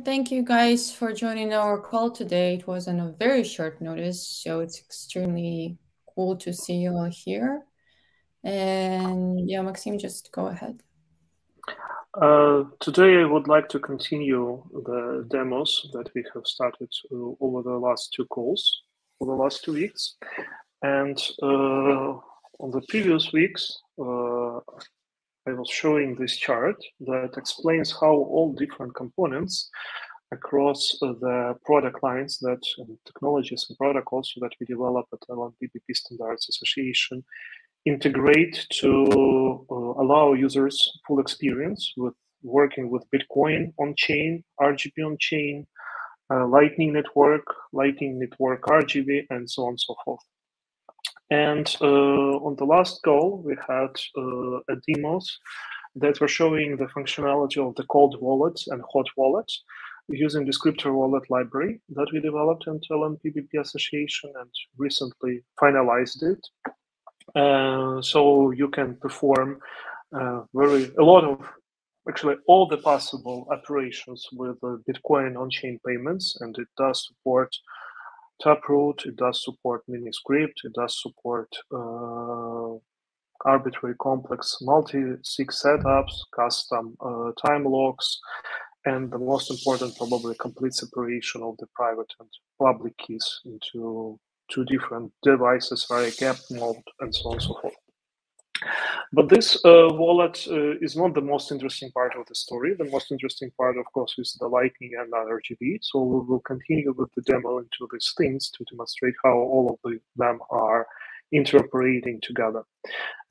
Thank you guys for joining our call today. It was on a very short notice, so it's extremely cool to see you all here. And yeah, Maxim, just go ahead. Today I would like to continue the demos that we have started over the last two calls, for the last 2 weeks. And on the previous weeks, I was showing this chart that explains how all different components across the product lines that technologies and protocols that we develop at LNPBP Standards Association integrate to allow users full experience with working with Bitcoin on-chain, RGB on-chain, Lightning Network RGB, and so on and so forth. And on the last call, we had demos that were showing the functionality of the cold wallets and hot wallets using descriptor wallet library that we developed in LNPBP Association and recently finalized it. So you can perform actually all the possible operations with Bitcoin on-chain payments, and it does support Taproot, it does support Miniscript, it does support arbitrary complex multi-sig setups, custom time locks, and the most important, probably, complete separation of the private and public keys into two different devices via gap mode, and so on and so forth. But this wallet is not the most interesting part of the story. The most interesting part, of course, is the Lightning and RGB. So we will continue with the demo into these things to demonstrate how all of them are interoperating together.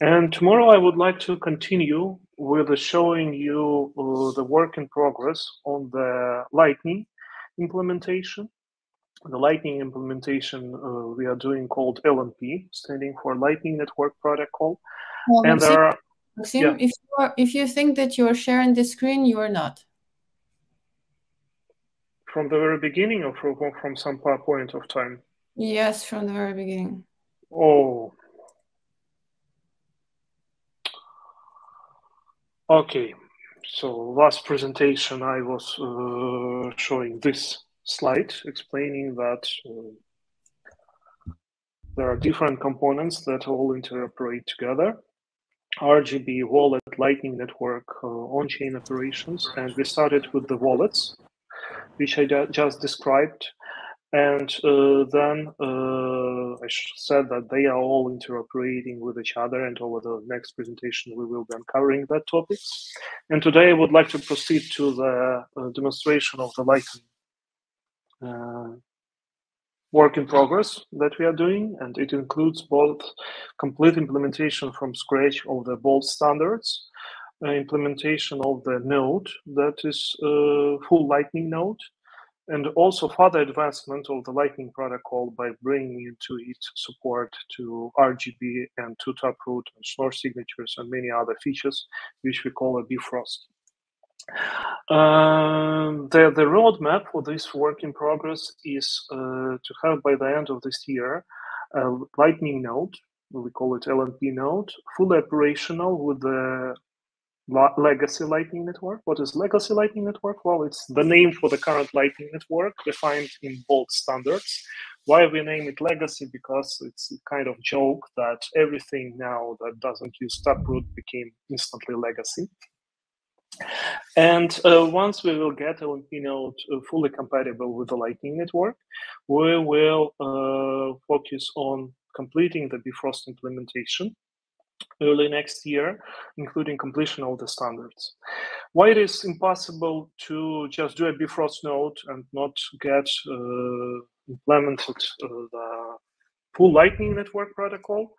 And tomorrow I would like to continue with showing you the work in progress on the Lightning implementation. The Lightning implementation we are doing called LNP, standing for Lightning Network Protocol. Well, and Maxim, yeah. If you think that you are sharing the screen, you are not. From the very beginning, or from some point of time? Yes, from the very beginning. Oh. Okay. So last presentation, I was showing this slide explaining that there are different components that all interoperate together. RGB, wallet, Lightning Network, on-chain operations, and we started with the wallets, which I just described, and then I said that they are all interoperating with each other, and over the next presentation we will be uncovering that topic. And today I would like to proceed to the demonstration of the Lightning work in progress that we are doing, and it includes both complete implementation from scratch of the Bolt standards, implementation of the node that is full Lightning node, and also further advancement of the Lightning protocol by bringing into it support to RGB and to Taproot and Schnorr signatures and many other features, which we call a Bifrost. The roadmap for this work in progress is to have by the end of this year a Lightning node, we call it LNP node, fully operational with the legacy Lightning network. What is legacy Lightning network? Well, it's the name for the current Lightning network defined in Bolt standards. Why we name it legacy? Because it's a kind of joke that everything now that doesn't use Taproot became instantly legacy. And once we will get LNP node fully compatible with the Lightning network, we will focus on completing the Bifrost implementation early next year, including completion of the standards. Why it is impossible to just do a Bifrost node and not get implemented the full Lightning network protocol?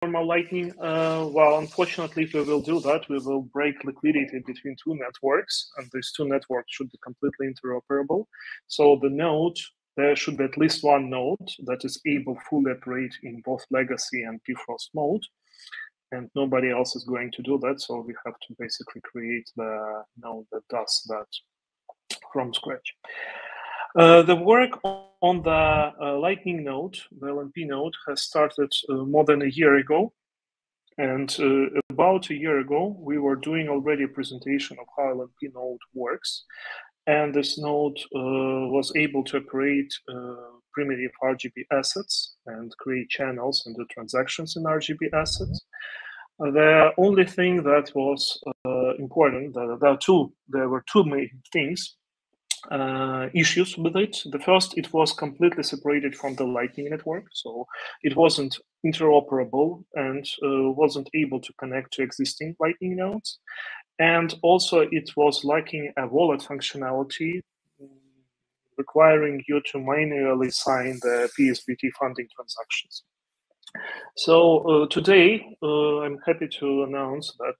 Normal Lightning, well, unfortunately, if we will do that, we will break liquidity between two networks, and these two networks should be completely interoperable. So the node, there should be at least one node that is able to fully operate in both legacy and Bifrost mode, and nobody else is going to do that. So we have to basically create the node that does that from scratch. The work on the Lightning node, the LNP node, has started more than a year ago. And about a year ago, we were doing already a presentation of how LNP node works. and this node was able to operate primitive RGB assets and create channels and do transactions in RGB assets. The only thing that was important, there were two main things, issues with it. The first, it was completely separated from the Lightning Network, so it wasn't interoperable and wasn't able to connect to existing Lightning nodes. And also it was lacking a wallet functionality, requiring you to manually sign the PSBT funding transactions. So today, I'm happy to announce that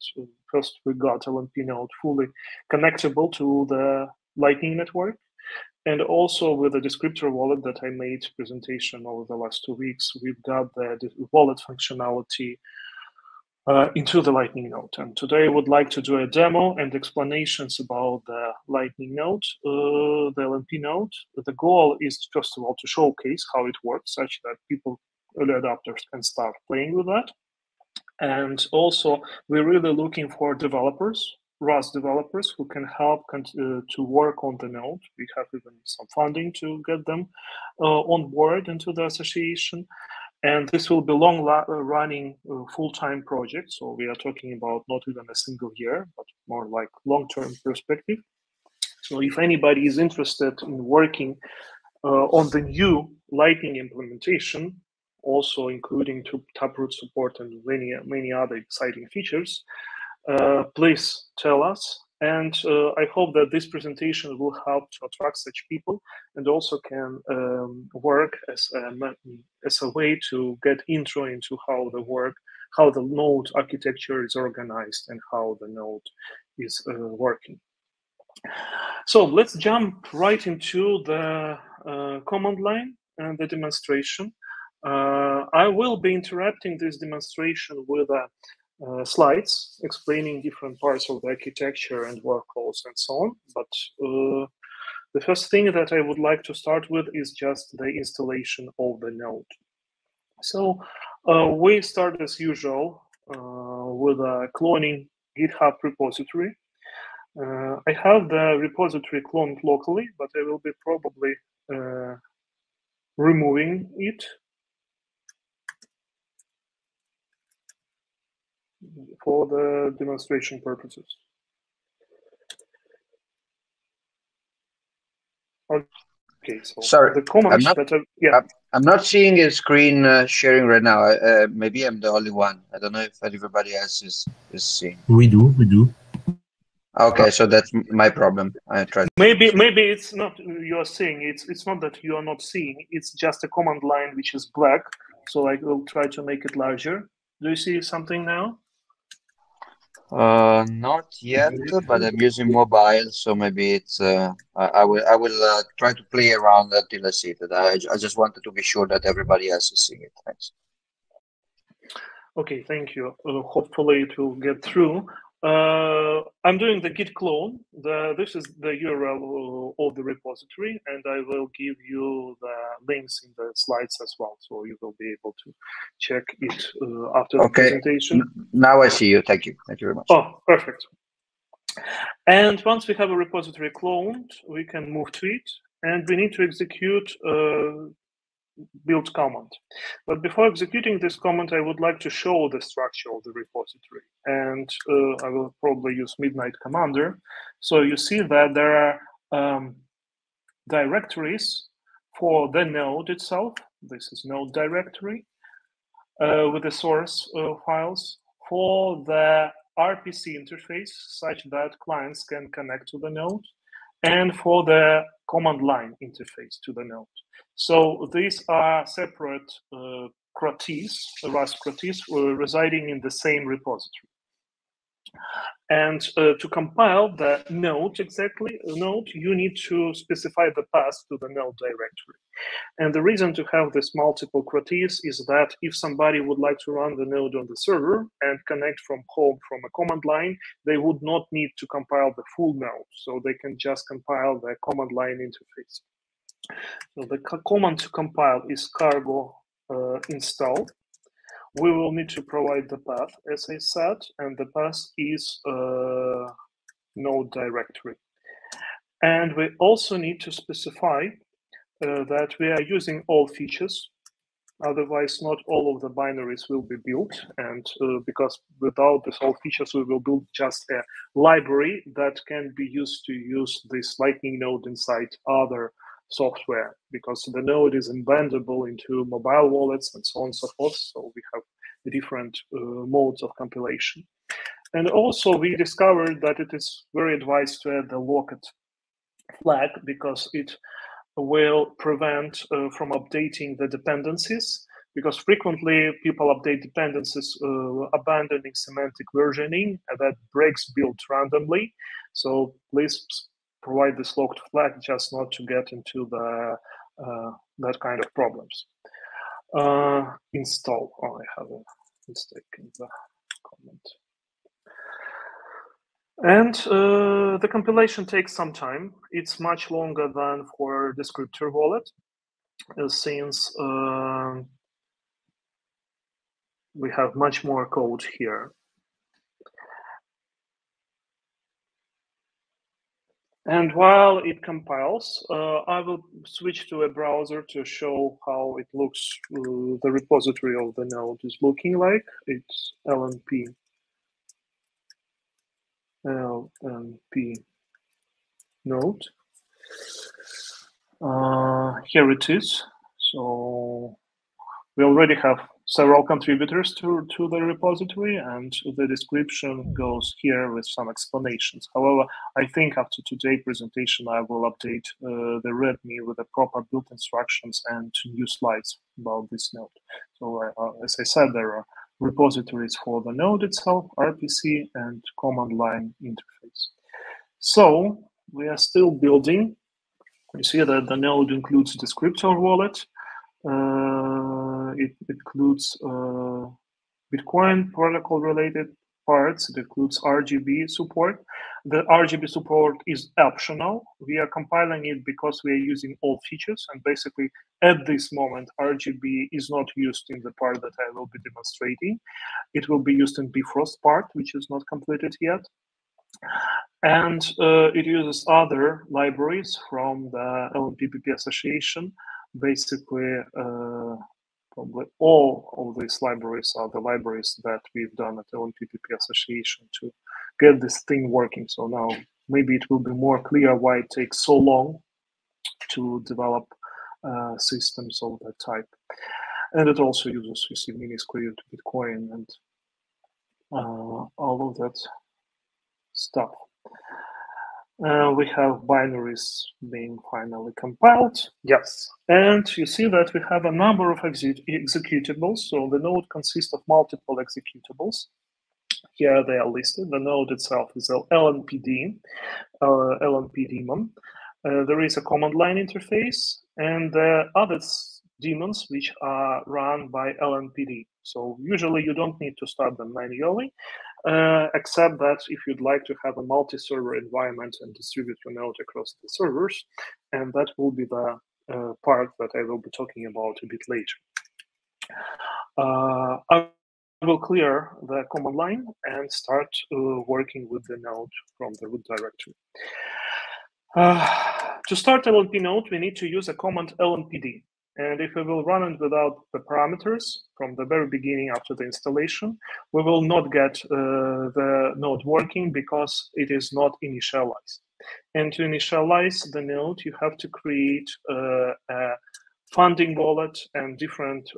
first we got LNP Node fully connectable to the Lightning Network, and also with the descriptor wallet that I made presentation over the last 2 weeks, we've got the wallet functionality into the Lightning Node. And today I would like to do a demo and explanations about the Lightning Node, the LNP Node. The goal is, first of all, to showcase how it works, such that people, early adopters, can start playing with that. And also, we're really looking for developers, Rust developers, who can help to work on the node. We have even some funding to get them on board into the association. And this will be long-running full-time project. So we are talking about not even a single year, but more like long-term perspective. So if anybody is interested in working on the new Lightning implementation, also including Taproot support and many other exciting features, please tell us. And I hope that this presentation will help to attract such people and also can work as a way to get intro into how the node architecture is organized and how the node is working. So let's jump right into the command line and the demonstration. I will be interrupting this demonstration with slides explaining different parts of the architecture and workflows and so on. But the first thing that I would like to start with is just the installation of the node. So we start as usual with cloning GitHub repository. I have the repository cloned locally, but I will be probably removing it for the demonstration purposes. Okay, so sorry, the comments I'm not seeing a screen sharing right now. Maybe I'm the only one. I don't know if everybody else is seeing. We do. Okay, so that's my problem. I tried. Maybe it's not you are seeing. It's not that you are not seeing. It's just a command line which is black. So I will try to make it larger. Do you see something now? Not yet, but I'm using mobile, so maybe it's. I will try to play around until I see it. I just wanted to be sure that everybody else is seeing it. Thanks. Okay, thank you. Hopefully it will get through. I'm doing the git clone. This is the URL of the repository, and I will give you the links in the slides as well, so you will be able to check it after the presentation. Now I see you. Thank you. Thank you very much. Oh, perfect. And once we have a repository cloned, we can move to it, and we need to execute build command. But before executing this command, I would like to show the structure of the repository. And I will probably use Midnight Commander. So you see that there are directories for the node itself. This is node directory with the source files for the RPC interface, such that clients can connect to the node, and for the command line interface to the node. So these are separate CROTs, Rust CROTs, residing in the same repository. And to compile the node you need to specify the path to the node directory. And the reason to have this multiple CROTs is that if somebody would like to run the node on the server and connect from home from a command line, they would not need to compile the full node. So they can just compile the command line interface. So the command to compile is cargo install. We will need to provide the path, as I said, and the path is node directory. And we also need to specify that we are using all features. Otherwise, not all of the binaries will be built. And because without these all features, we will build just a library that can be used to use this Lightning node inside other software, because the node is embeddable into mobile wallets and so on and so forth. So we have different modes of compilation. And also we discovered that it is very advised to add the locked flag, because it will prevent from updating the dependencies, because frequently people update dependencies abandoning semantic versioning, and that breaks build randomly. So please provide this locked flag just not to get into the that kind of problems. Install. Oh, I have a mistake in the comment. And the compilation takes some time. It's much longer than for descriptor wallet, since we have much more code here. And while it compiles, I will switch to a browser to show how it looks, the repository of the node is looking like. It's LNP Node. Here it is. So we already have several contributors to the repository, and the description goes here with some explanations. However, I think after today's presentation, I will update the README with the proper build instructions and new slides about this node. So as I said, there are repositories for the node itself, RPC, and command line interface. So we are still building. You see that the node includes descriptor wallet. It includes Bitcoin protocol related parts. It includes RGB support. The RGB support is optional. We are compiling it because we are using all features, and basically at this moment RGB is not used in the part that I will be demonstrating. It will be used in Bifrost part, which is not completed yet. And it uses other libraries from the LNPBP association. Basically, probably all of these libraries are the libraries that we've done at LNPBP association to get this thing working. So now maybe it will be more clear why it takes so long to develop systems of that type. And it also uses Minisquare to Bitcoin and all of that stuff. We have binaries being finally compiled. Yes, and you see that we have a number of executables. So the node consists of multiple executables. Here they are listed. The node itself is LNPD, LNP daemon. There is a command line interface, and the other daemons which are run by LNPD. So usually you don't need to start them manually. Except that if you'd like to have a multi-server environment and distribute your node across the servers, and that will be the part that I will be talking about a bit later. I will clear the command line and start working with the node from the root directory. To start LNP node, we need to use a command lnpd. And if we will run it without the parameters from the very beginning after the installation, we will not get the node working because it is not initialized. And to initialize the node, you have to create a funding wallet and different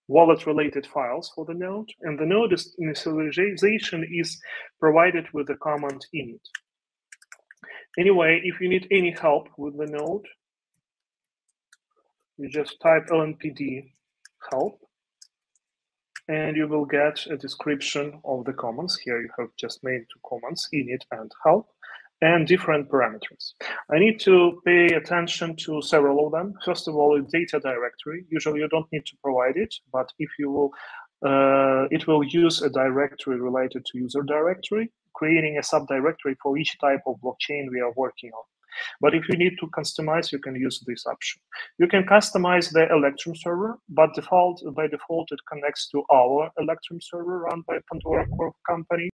wallet-related files for the node. And the node initialization is provided with the command init. Anyway, if you need any help with the node, you just type lnpd help, and you will get a description of the commands. Here you have just made two commands, init and help, and different parameters. I need to pay attention to several of them. First of all, a data directory. Usually you don't need to provide it, but if you will, it will use a directory related to user directory, creating a subdirectory for each type of blockchain we are working on. But if you need to customize, you can use this option. You can customize the Electrum server, but by default, it connects to our Electrum server run by Pandora Corp company.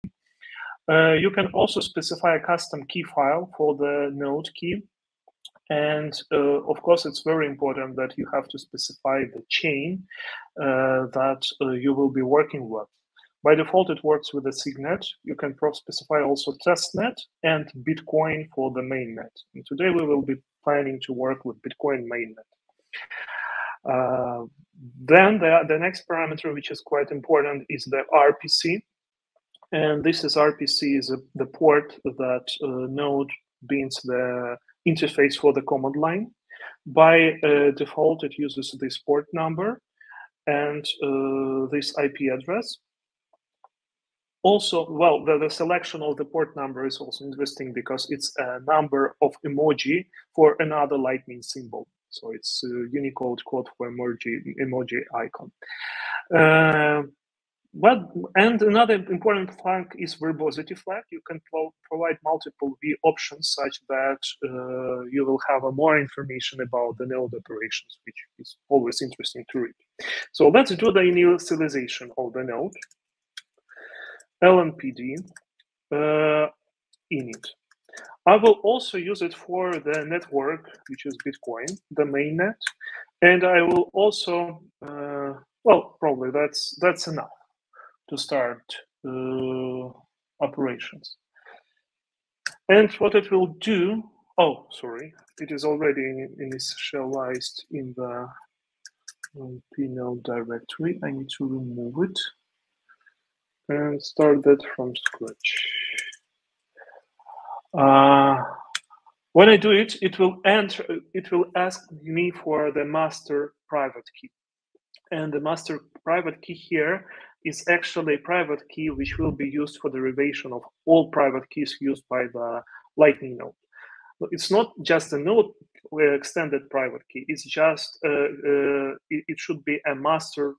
You can also specify a custom key file for the node key. And of course, it's very important that you have to specify the chain that you will be working with. By default, it works with a signet. You can specify also testnet and Bitcoin for the mainnet. And today we will be planning to work with Bitcoin mainnet. Then the next parameter, which is quite important, is the RPC. And this is RPC is the port that node being the interface for the command line. By default, it uses this port number and this IP address. Also, well, the selection of the port number is also interesting because it's a number of emoji for another lightning symbol. So it's a Unicode code for emoji icon. And another important flag is verbosity flag. You can provide multiple V options such that you will have more information about the node operations, which is always interesting to read. So let's do the initialization of the node. LNPD init. I will also use it for the network, which is Bitcoin, the mainnet, and I will also, well, probably that's enough to start operations. And what it will do, oh, sorry, it is already initialized in the LNP Node directory. I need to remove it and start that from scratch. When I do it, it will ask me for the master private key. And the master private key here is actually a private key which will be used for derivation of all private keys used by the Lightning node. It's not just a node extended private key. It's just it should be a master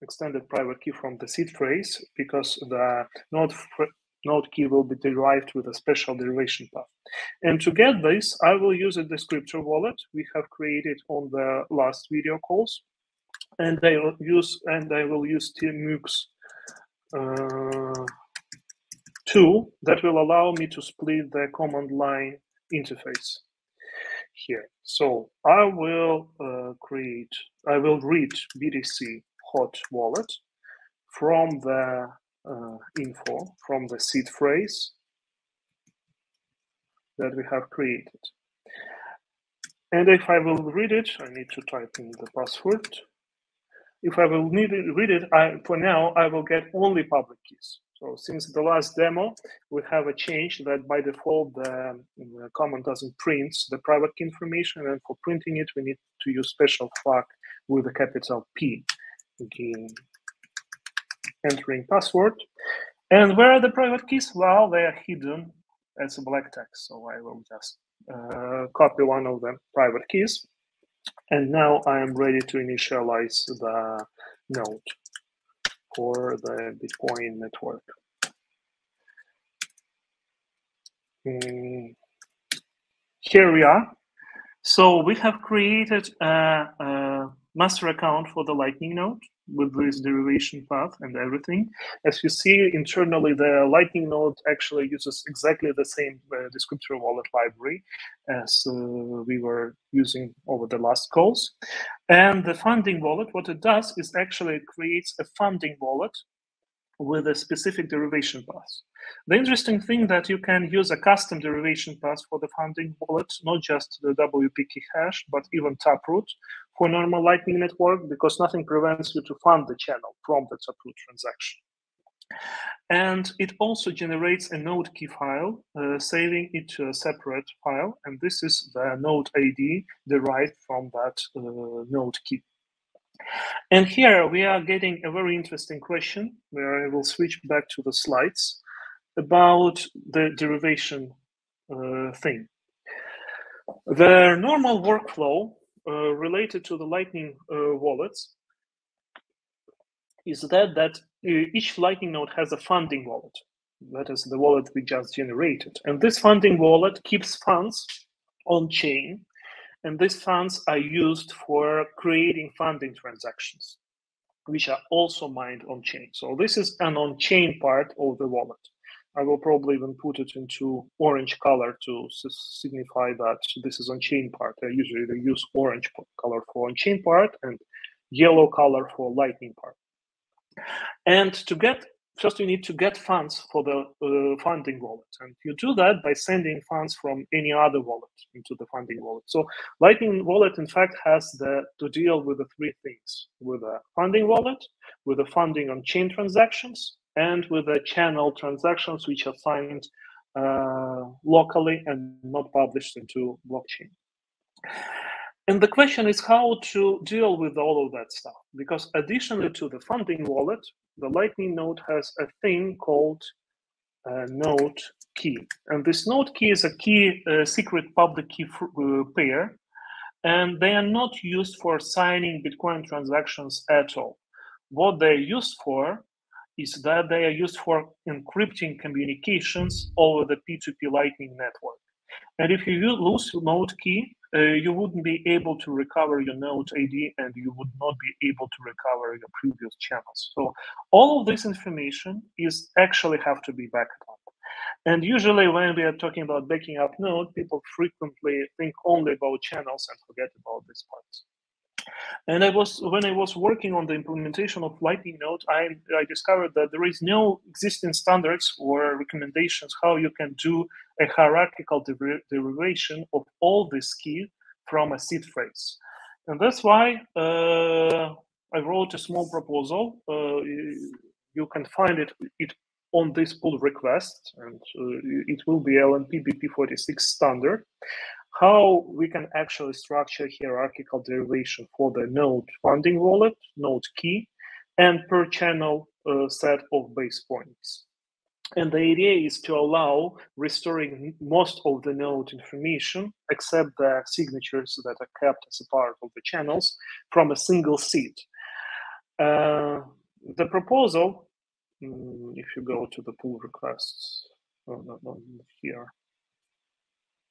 extended private key from the seed phrase because the node key will be derived with a special derivation path. And to get this, I will use a descriptor wallet we have created on the last video calls. And I will use TMUX tool that will allow me to split the command line interface here. So I will read BTC hot wallet from the info from the seed phrase that we have created. And if I will read it, I need to type in the password. If I will need to read it, for now, I will get only public keys. So since the last demo, we have a change that by default, the command doesn't print the private key information. And for printing it, we need to use special flag with a capital P. Again, entering password. And where are the private keys? Well, they are hidden as a black text. So I will just copy one of the private keys. And now I am ready to initialize the node for the Bitcoin network. Here we are. So we have created a master account for the Lightning node with this derivation path and everything. As you see, internally, the Lightning node actually uses exactly the same descriptor wallet library as we were using over the last calls. And the funding wallet, what it does is actually creates a funding wallet with a specific derivation path. The interesting thing that you can use a custom derivation path for the funding wallet, not just the WP key hash, but even taproot for normal Lightning network, because nothing prevents you to fund the channel from the taproot transaction. And it also generates a node key file, saving it to a separate file. And this is the node ID derived from that node key. And here we are getting a very interesting question where I will switch back to the slides about the derivation thing. The normal workflow related to the Lightning wallets is that each Lightning node has a funding wallet. That is the wallet we just generated. And this funding wallet keeps funds on chain. And these funds are used for creating funding transactions, which are also mined on chain. So this is an on-chain part of the wallet. I will probably even put it into orange color to signify that this is on-chain part. I usually use orange color for on-chain part and yellow color for Lightning part. And to get, first you need to get funds for the funding wallet. And you do that by sending funds from any other wallet into the funding wallet. So Lightning wallet, in fact, has to deal with the three things: with a funding wallet, with the funding on chain transactions, and with the channel transactions which are signed locally and not published into blockchain. And the question is how to deal with all of that stuff, because additionally to the funding wallet, the Lightning node has a thing called node key. And this node key is a key, secret public key pair, and they are not used for signing Bitcoin transactions at all. What they're used for is that they are used for encrypting communications over the P2P Lightning network. And if you lose your node key, you wouldn't be able to recover your node ID, and you would not be able to recover your previous channels. So all of this information is actually have to be backed up. And usually when we are talking about backing up node, people frequently think only about channels and forget about these parts. And when I was working on the implementation of Lightning Node, I discovered that there is no existing standards or recommendations how you can do a hierarchical derivation of all this key from a seed phrase. And that's why I wrote a small proposal. You can find it on this pull request, and it will be LNP-BP 46 standard. How we can actually structure hierarchical derivation for the node funding wallet, node key, and per channel set of base points. And the idea is to allow restoring most of the node information, except the signatures that are kept as a part of the channels, from a single seed. The proposal, if you go to the pull requests, not here,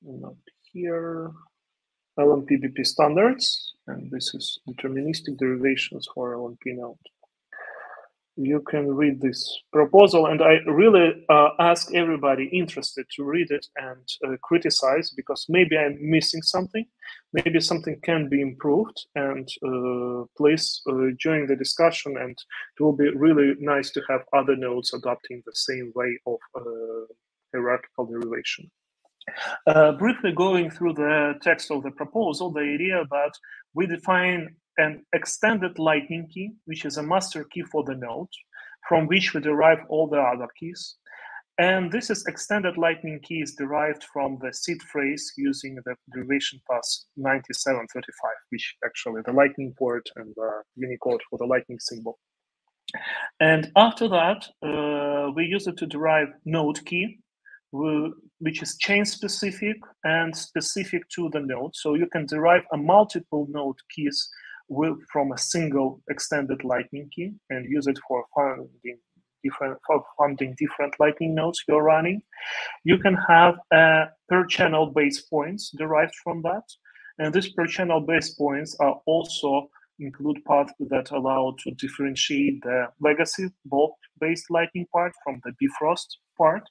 not here, LNP-BP standards, and this is deterministic derivations for LNP node. You can read this proposal, and I really ask everybody interested to read it and criticize, because maybe I'm missing something, maybe something can be improved, and please join the discussion, and it will be really nice to have other nodes adopting the same way of hierarchical derivation. Briefly going through the text of the proposal, the idea that we define an extended Lightning key, which is a master key for the node, from which we derive all the other keys. And this is extended Lightning key is derived from the seed phrase using the derivation pass 9735, which actually the Lightning port and the Unicode for the Lightning symbol. And after that, we use it to derive node key, which is chain specific and specific to the node. So you can derive a multiple node keys from a single extended Lightning key and use it for funding different Lightning nodes you're running. You can have per channel base points derived from that. And these per channel base points are also include paths that allow to differentiate the legacy bulk-based Lightning part from the Bifrost part.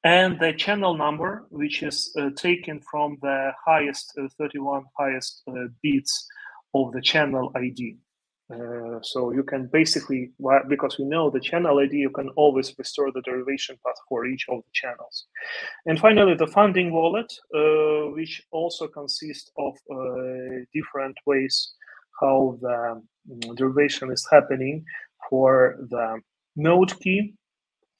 And the channel number, which is taken from the highest 31 highest bits of the channel ID. So you can basically, because we know the channel ID, you can always restore the derivation path for each of the channels. And finally, the funding wallet, which also consists of different ways how the derivation is happening for the node key,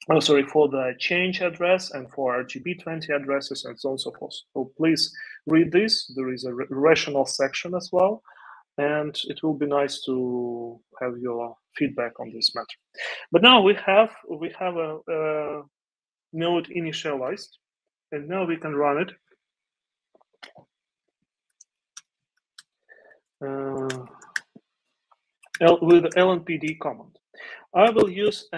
for the change address and for RGB20 addresses and so on and so forth. So please read this. There is a rational section as well, and it will be nice to have your feedback on this matter. But now we have a node initialized, and now we can run it. With the LNPD command. I will use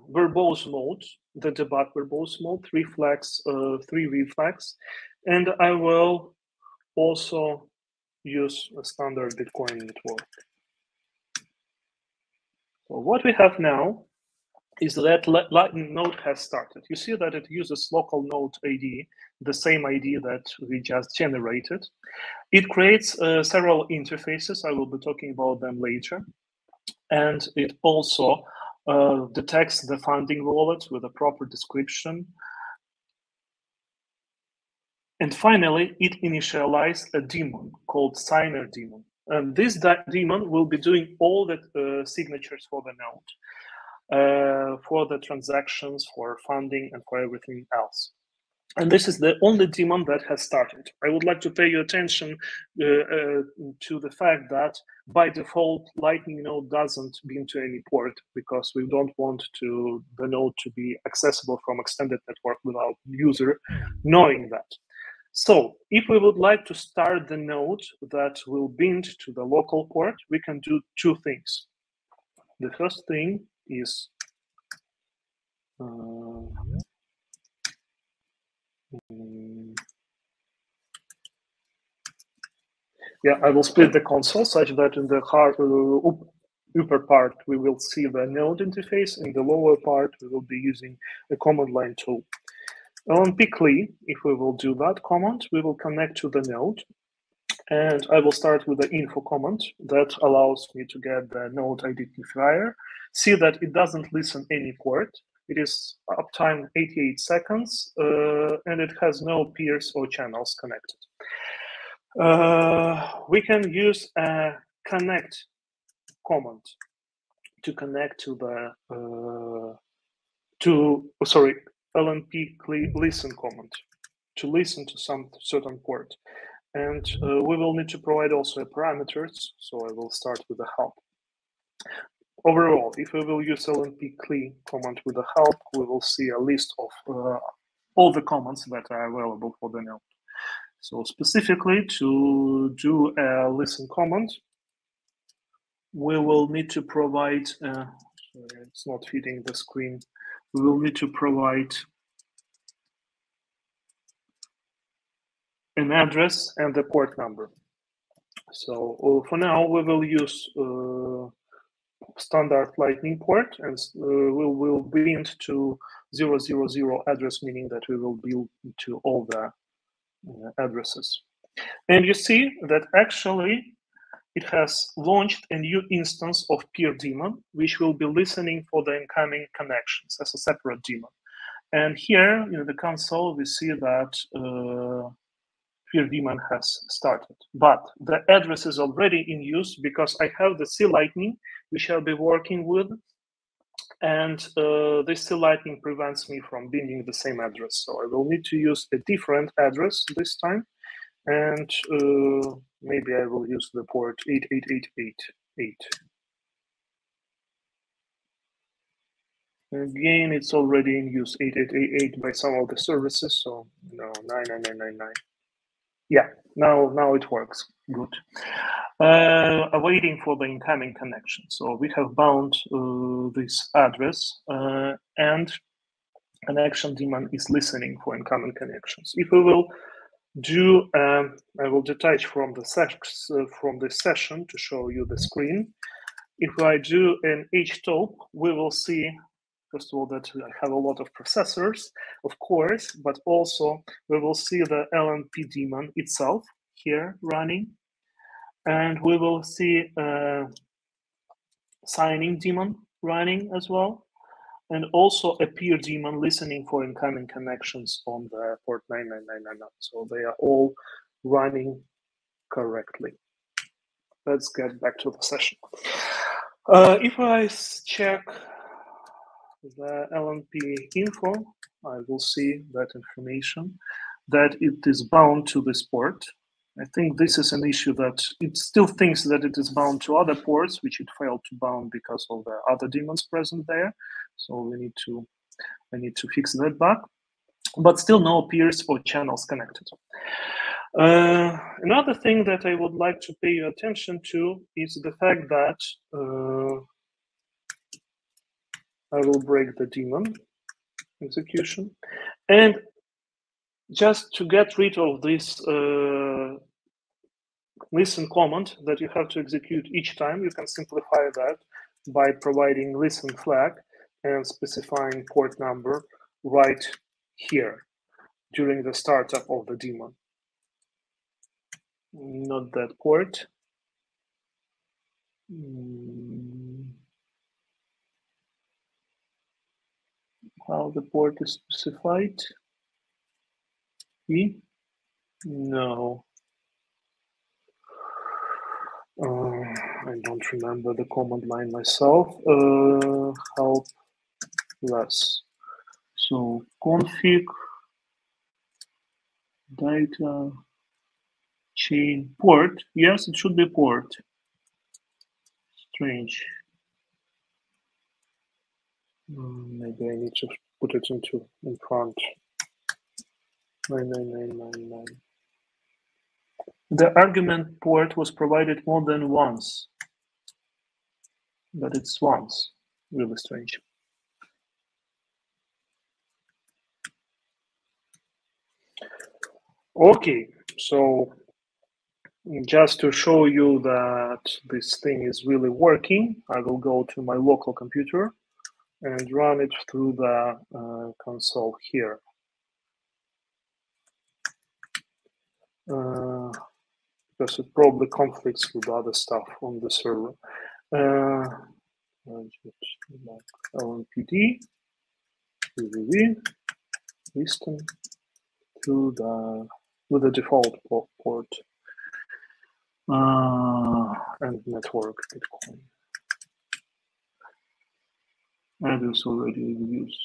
verbose mode, the debug verbose mode, 3 flags, 3 V flags, and I will also use a standard Bitcoin network. So what we have now is that Lightning Node has started. You see that it uses local node ID, the same ID that we just generated. It creates several interfaces. I will be talking about them later. And it also detects the funding wallet with a proper description. And finally, it initialized a daemon called signer daemon. And this daemon will be doing all the signatures for the node, for the transactions, for funding, and for everything else. And this is the only daemon that has started. I would like to pay your attention to the fact that by default, Lightning Node doesn't bind to any port because we don't want the node to be accessible from extended network without user knowing that. So if we would like to start the node that will bind to the local port, we can do two things. The first thing is I will split the console such that in the upper part we will see the node interface. In the lower part we will be using a command line tool. LNP-CLI, if we will do that command, we will connect to the node. And I will start with the info command that allows me to get the node identifier. See that it doesn't listen any port. It is uptime 88 seconds, and it has no peers or channels connected. We can use a connect command to connect to the LNP-CLI listen command to listen to some certain port. And we will need to provide also parameters. So I will start with the help. Overall, if we will use LNP-CLI command with the help, we will see a list of all the commands that are available for the node. So specifically to do a listen command, we will need to provide, sorry, it's not fitting the screen. We will need to provide an address and the port number. So for now, we will use standard Lightning port, and we will bind to 000 address, meaning that we will bind to all the addresses. And you see that actually it has launched a new instance of peer daemon, which will be listening for the incoming connections as a separate daemon. And here in the console, we see that peer daemon has started, but the address is already in use because I have the C Lightning, which I'll be working with, and this C Lightning prevents me from binding the same address. So I will need to use a different address this time, and maybe I will use the port 88888. Again, it's already in use 8888 by some of the services, so no 99999. Yeah, now it works. Good. Awaiting for the incoming connection. So we have bound this address, and connection daemon is listening for incoming connections. If we will do, I will detach from the session to show you the screen. If I do an htop, we will see, first of all, that I have a lot of processors, of course, but also we will see the LNP daemon itself here running. And we will see signing daemon running as well. And also a peer daemon listening for incoming connections on the port 99999. So they are all running correctly. Let's get back to the session. If I check the LNP info, I will see that information that it is bound to this port. I think this is an issue that it still thinks that it is bound to other ports, which it failed to bound because of the other daemons present there. So I need to fix that bug, but still no peers or channels connected. Another thing that I would like to pay your attention to is the fact that I will break the daemon execution. And just to get rid of this listen command that you have to execute each time, you can simplify that by providing listen flag. and specifying port number right here during the startup of the daemon. Not that port. How the port is specified? No. I don't remember the command line myself. Help less. So config data chain port. Yes, it should be port. Strange. Maybe I need to put it in front. 99999. The argument port was provided more than once, but it's once. Really strange. Okay, so just to show you that this thing is really working, I will go to my local computer and run it through the console here. Because it probably conflicts with other stuff on the server. LNPD, listen to with the default port and network Bitcoin. And it's already used.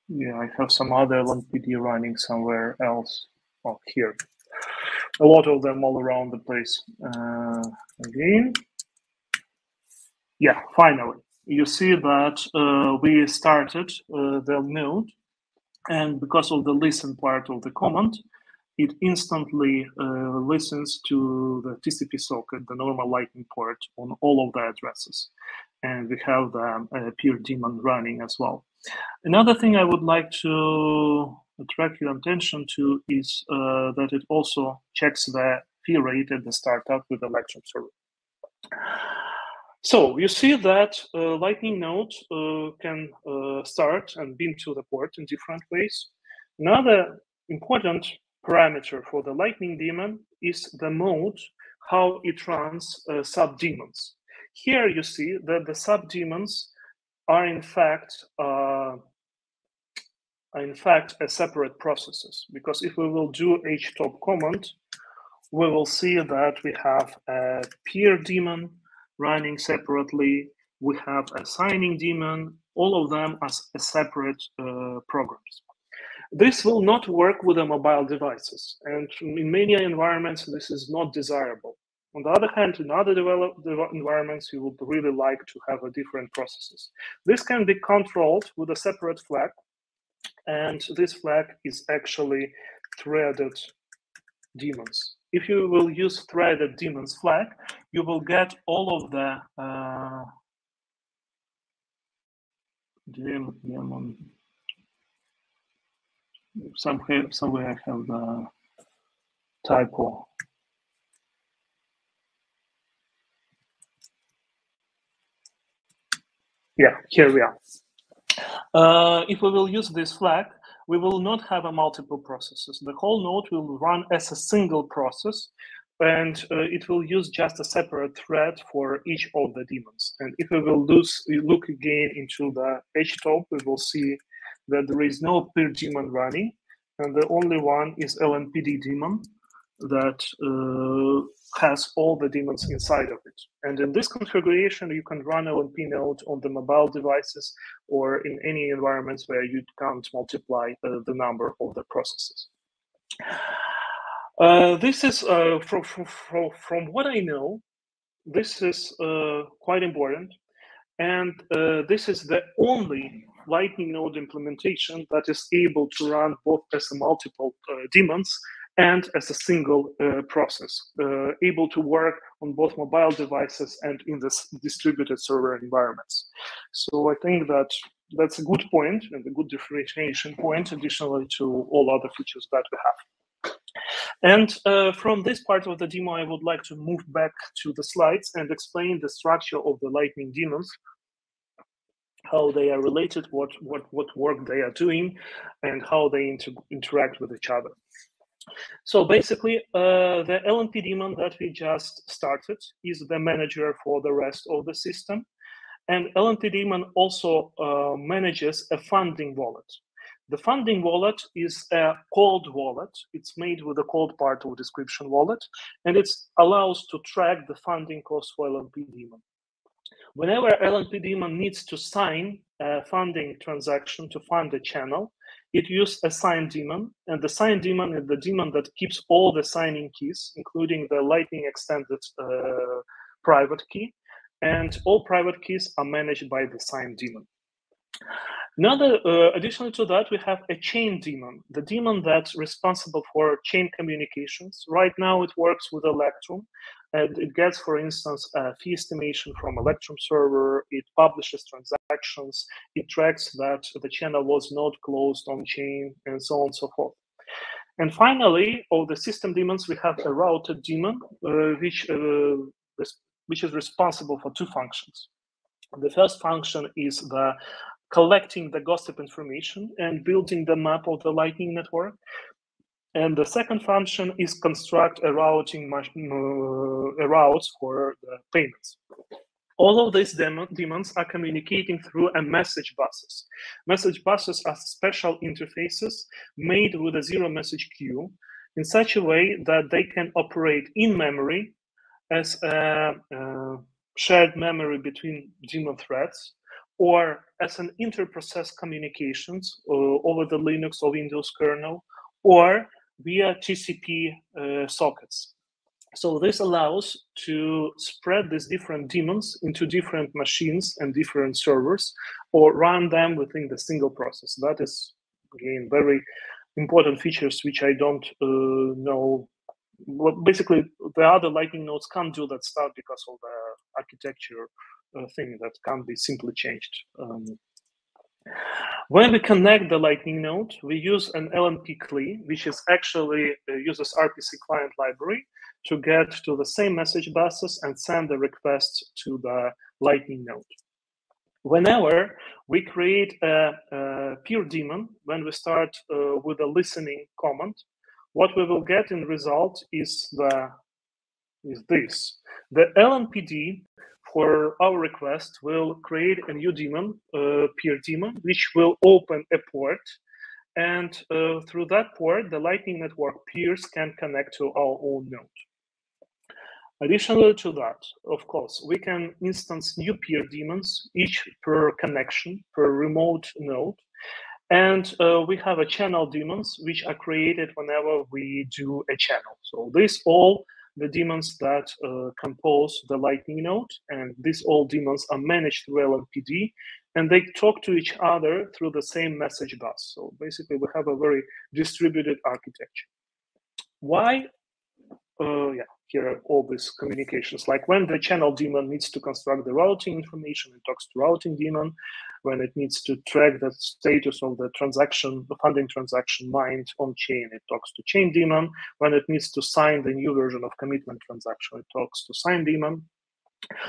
Yeah, I have some other LNPD running somewhere else. Oh, here. A lot of them all around the place. Again. Yeah, finally. You see that we started the node, and because of the listen part of the command, it instantly listens to the TCP socket, the normal Lightning port, on all of the addresses. And we have the peer daemon running as well. Another thing I would like to attract your attention to is that it also checks the fee rate at the startup with the Maxim server. So you see that Lightning node can start and beam to the port in different ways. Another important parameter for the Lightning daemon is the mode, how it runs subdaemons. Here you see that the subdaemons are in fact separate processes, because if we will do htop command, we will see that we have a peer daemon running separately. We have a signing daemon, all of them as separate programs. This will not work with the mobile devices, and in many environments this is not desirable. On the other hand, in other environments, you would really like to have different processes. This can be controlled with a separate flag, and this flag is actually threaded daemons. If you will use threaded daemons flag, you will get all of the daemon. Somewhere I have the typo. Yeah, here we are. If we will use this flag, we will not have a multiple processes. The whole node will run as a single process, and it will use just a separate thread for each of the daemons. And if we will look again into the htop, we will see that there is no peer daemon running, and the only one is LNPD daemon that has all the daemons inside of it. And in this configuration, you can run LNP node on the mobile devices or in any environments where you can't multiply the number of the processes. This is, from what I know, this is quite important. And this is the only Lightning node implementation that is able to run both as a multiple daemons and as a single process, able to work on both mobile devices and in this distributed server environments. So I think that that's a good point and a good differentiation point, additionally to all other features that we have. And from this part of the demo, I would like to move back to the slides and explain the structure of the Lightning daemons how they are related, what work they are doing, and how they interact with each other. So basically, the LNP daemon that we just started is the manager for the rest of the system. And LNP daemon also manages a funding wallet. The funding wallet is a cold wallet. It's made with a cold part of description wallet, and it allows to track the funding cost for LNP daemon. Whenever LNP daemon needs to sign a funding transaction to fund a channel, it uses a sign daemon, and the sign daemon is the daemon that keeps all the signing keys, including the Lightning extended private key, and all private keys are managed by the sign daemon. Additionally to that, we have a chain daemon, the daemon that's responsible for chain communications. Right now, it works with Electrum, and it gets, for instance, a fee estimation from Electrum server. It publishes transactions. It tracks that the channel was not closed on chain, and so on and so forth. And finally, of the system daemons, we have a routed daemon, which is responsible for two functions. The first function is the collecting the gossip information and building the map of the Lightning Network. And the second function is construct a routing routes for the payments. All of these daemons are communicating through a message buses. Message buses are special interfaces made with a zero message queue in such a way that they can operate in memory as a shared memory between daemon threads, or as an inter-process communications over the Linux or Windows kernel, or via TCP sockets. So this allows to spread these different daemons into different machines and different servers, or run them within the single process. That is, again, very important features which I don't know. Well, basically, the other Lightning nodes can't do that stuff because of the architecture thing that can't be simply changed. When we connect the Lightning node, we use an LNP CLI, which is actually uses RPC client library to get to the same message buses and send the request to the Lightning node. Whenever we create a peer daemon, when we start with a listening command, what we will get in result is this. The LNPD for our request will create a new daemon, peer daemon, which will open a port. And through that port, the Lightning Network peers can connect to our own node. Additionally to that, of course, we can instance new peer daemons, each per connection, per remote node. And we have a channel daemons, which are created whenever we do a channel. So these all the daemons that compose the Lightning node, and these all daemons are managed through LNPD, and they talk to each other through the same message bus. So basically, we have a very distributed architecture. Why? Here are all these communications. Like when the channel daemon needs to construct the routing information, it talks to routing daemon. When it needs to track the status of the transaction, the funding transaction mined on chain, it talks to chain daemon. When it needs to sign the new version of commitment transaction, it talks to sign daemon.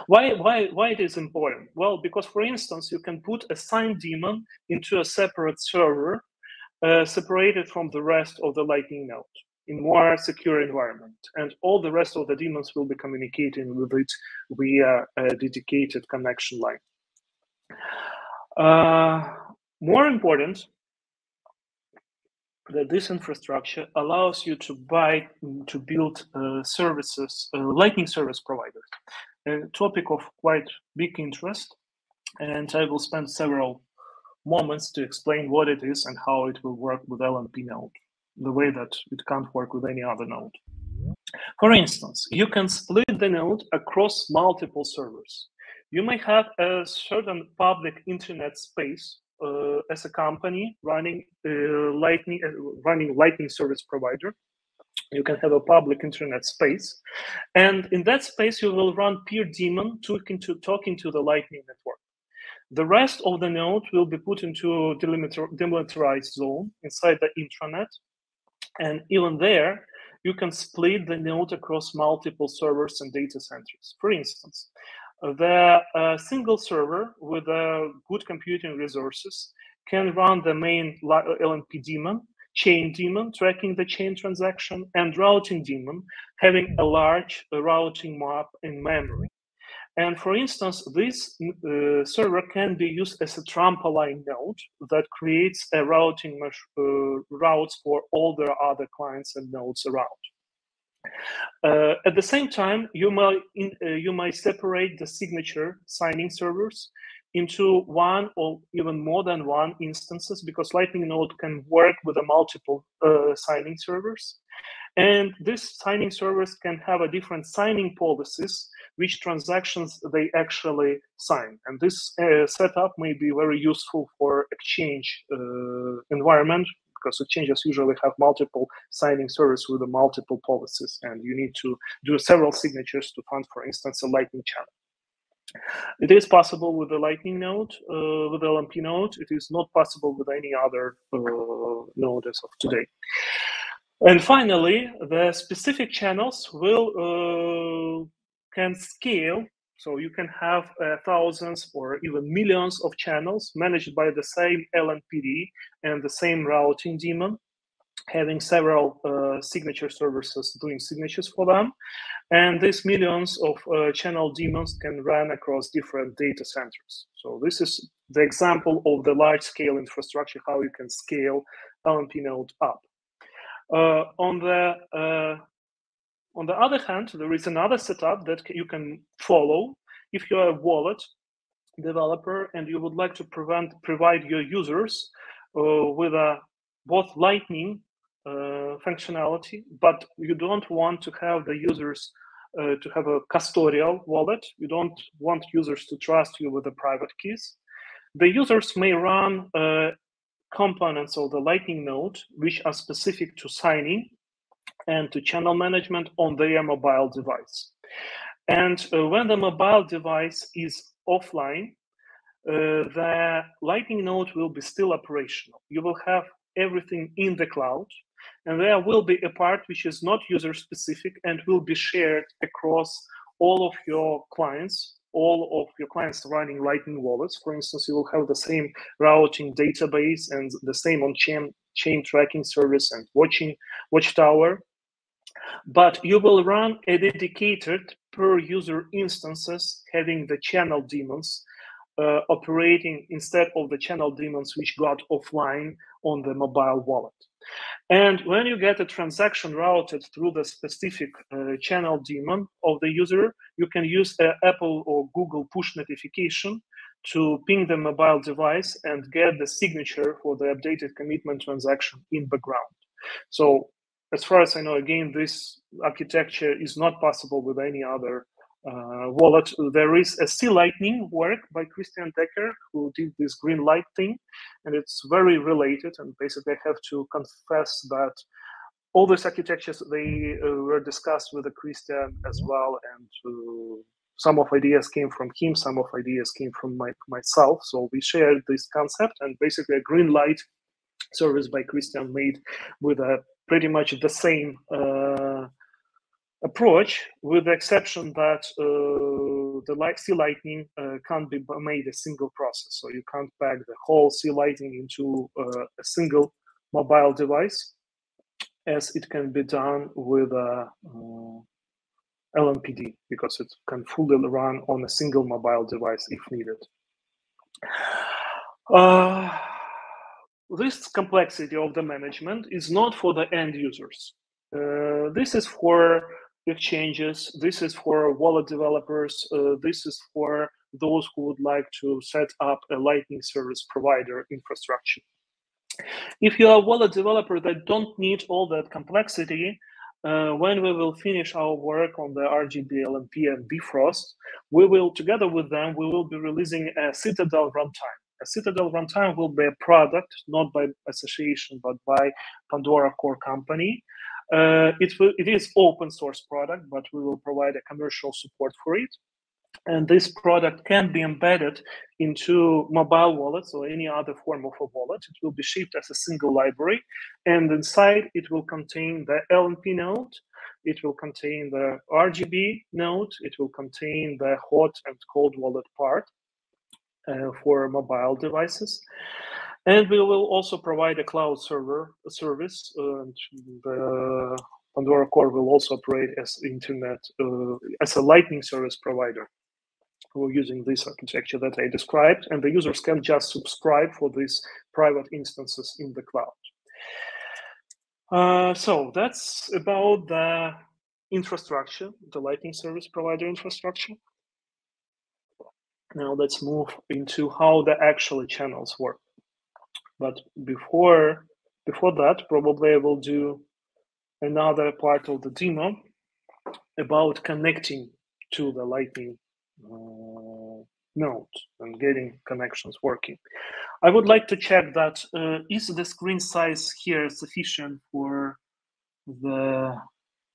Why it is important? Well, because for instance, you can put a sign daemon into a separate server, separated from the rest of the Lightning node, in more secure environment, and all the rest of the daemons will be communicating with it via a dedicated connection line. More important, that this infrastructure allows you to build services, Lightning service providers, a topic of quite big interest, and I will spend several moments to explain what it is and how it will work with LNP node, the way that it can't work with any other node. For instance, you can split the node across multiple servers. You may have a certain public internet space as a company running Lightning service provider. You can have a public internet space, and in that space you will run peer daemon talking to the Lightning network. The rest of the node will be put into demilitarized zone inside the intranet, and even there, you can split the node across multiple servers and data centers. For instance, the single server with good computing resources can run the main LNP daemon, chain daemon, tracking the chain transaction, and routing daemon, having a large routing map in memory. And for instance, this server can be used as a trampoline node that creates a routing routes for all the other clients and nodes around. At the same time, you might separate the signature signing servers into one or even more than one instances, because Lightning Node can work with a multiple signing servers. And these signing servers can have a different signing policies, which transactions they actually sign. And this setup may be very useful for exchange environment, because exchanges usually have multiple signing servers with multiple policies, and you need to do several signatures to fund, for instance, a Lightning channel. It is possible with the Lightning node, with the LNP node. It is not possible with any other node as of today. And finally, the specific channels will can scale. So you can have thousands or even millions of channels managed by the same LNPD and the same routing daemon, having several signature services doing signatures for them. And these millions of channel daemons can run across different data centers. So this is the example of the large-scale infrastructure, how you can scale LNP node up. On the other hand, there is another setup that you can follow if you are a wallet developer and you would like to provide your users with both Lightning functionality, but you don't want to have the users to have a custodial wallet. You don't want users to trust you with the private keys. The users may run components of the Lightning node which are specific to signing and to channel management on their mobile device. And when the mobile device is offline, the Lightning node will be still operational. You will have everything in the cloud, and there will be a part which is not user specific and will be shared across all of your clients, running Lightning wallets. For instance, you will have the same routing database and the same on-chain tracking service and watchtower. But you will run a dedicated per user instances having the channel daemons operating instead of the channel daemons which got offline on the mobile wallet. And when you get a transaction routed through the specific channel daemon of the user, you can use an Apple or Google push notification to ping the mobile device and get the signature for the updated commitment transaction in background. So as far as I know, again, this architecture is not possible with any other wallet. There is a C-Lightning work by Christian Decker who did this green light thing, and it's very related. And basically, I have to confess that all these architectures, they were discussed with Christian as well, and some of ideas came from him, some of ideas came from myself. So we shared this concept, and basically a green light service by Christian made with pretty much the same approach, with the exception that the C-Lightning can't be made a single process. So you can't pack the whole C-Lightning into a single mobile device, as it can be done with LNPD, because it can fully run on a single mobile device if needed. This complexity of the management is not for the end users. This is for exchanges, this is for wallet developers, this is for those who would like to set up a Lightning service provider infrastructure. If you are a wallet developer that don't need all that complexity, when we will finish our work on the RGB, LNP, and Bifrost, we will, together with them, we will be releasing a Citadel Runtime. A Citadel Runtime will be a product, not by association, but by Pandora core company. It is open source product, but we will provide a commercial support for it. And this product can be embedded into mobile wallets or any other form of a wallet. It will be shipped as a single library, and inside it will contain the LNP node, it will contain the RGB node, it will contain the hot and cold wallet part for mobile devices. And we will also provide a cloud server service. And the Pandora Core will also operate as internet, as a Lightning service provider. We're using this architecture that I described, and the users can just subscribe for these private instances in the cloud. So that's about the infrastructure, the Lightning service provider infrastructure. Now let's move into how the actual channels work. But before that, probably I will do another part of the demo about connecting to the Lightning node and getting connections working. I would like to check that is the screen size here sufficient for the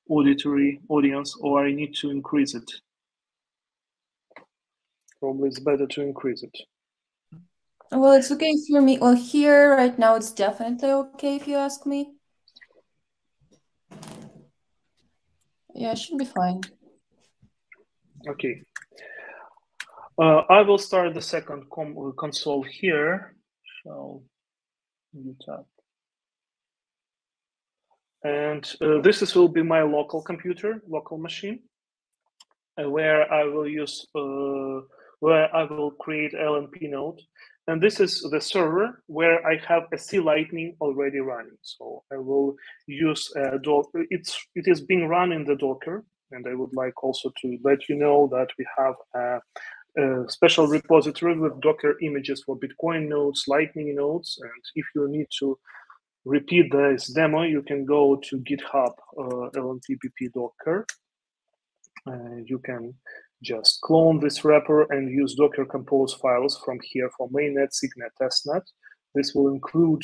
auditory audience, or I need to increase it? Probably it's better to increase it. Well, it's okay for me. Well, here right now it's definitely okay if you ask me. Yeah, it should be fine. Okay. I will start the second console here. So you tap. And this will be my local computer, local machine, where I will use, where I will create LNP node. And this is the server where I have a C Lightning already running. So I will use a Docker. It is being run in the Docker. And I would like also to let you know that we have a special repository with Docker images for Bitcoin nodes, Lightning nodes. And if you need to repeat this demo, you can go to GitHub LNP-bp Docker. You can just clone this wrapper and use Docker compose files from here for mainnet, signet, testnet. This will include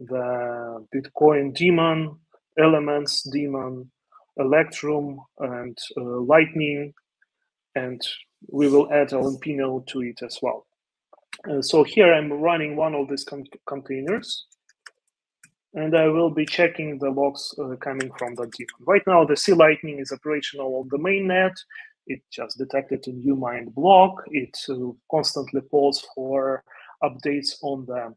the Bitcoin daemon, elements daemon, Electrum, and Lightning, and we will add LNP node to it as well. So here I'm running one of these containers, and I will be checking the logs coming from the daemon. Right now, the C Lightning is operational on the mainnet. It just detected a new mined block. It constantly polls for updates on the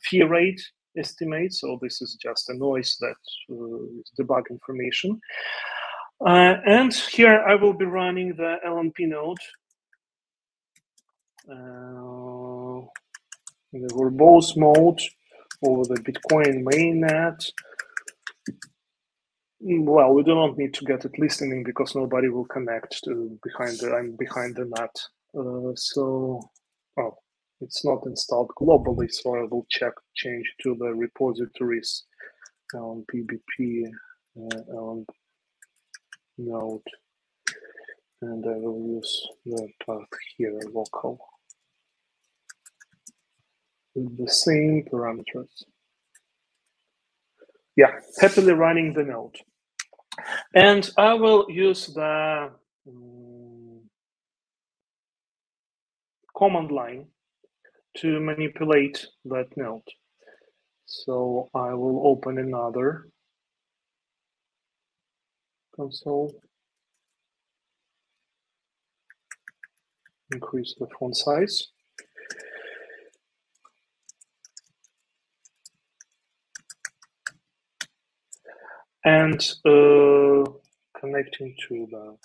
fee rate estimate. So this is just a noise that is debug information. And here I will be running the LNP node. In the verbose mode over the Bitcoin mainnet. Well, we do not need to get it listening because nobody will connect to I'm behind the NAT. It's not installed globally, so I will change to the repositories LNPBP LNP node, and I will use the path here local with the same parameters. Yeah, happily running the node. And I will use the command line to manipulate that node. So I will open another console, increase the font size. And connecting to the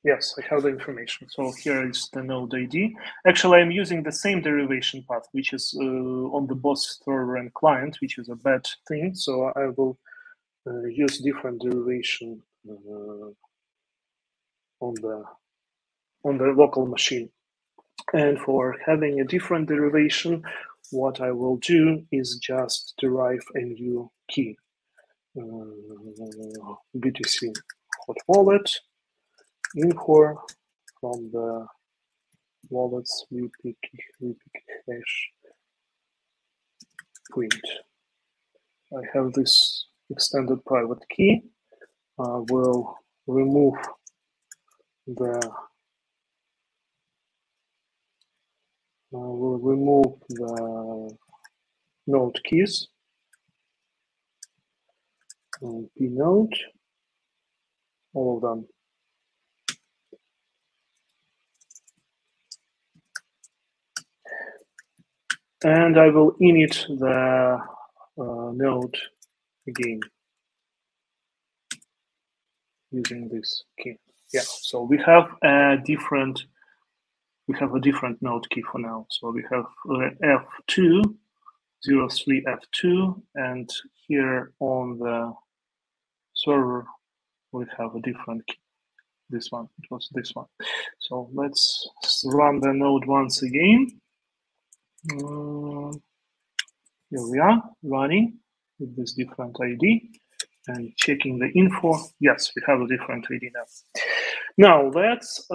yes, I have the information. So here is the node ID. Actually, I'm using the same derivation path, which is on the both server and client, which is a bad thing. So I will use different derivation on the local machine. And for having a different derivation, what I will do is just derive a new key. BTC hot wallet info from the wallets VP hash print. I have this extended private key. I will remove the node keys, LNP Node, all of them. And I will init the node again using this key. Yeah, so we have a different node key for now. So we have F2, 03 F2, and here on the server we have a different key. This one, it was this one. So let's run the node once again. Here we are running with this different ID and checking the info. Yes, we have a different ID now. Now let's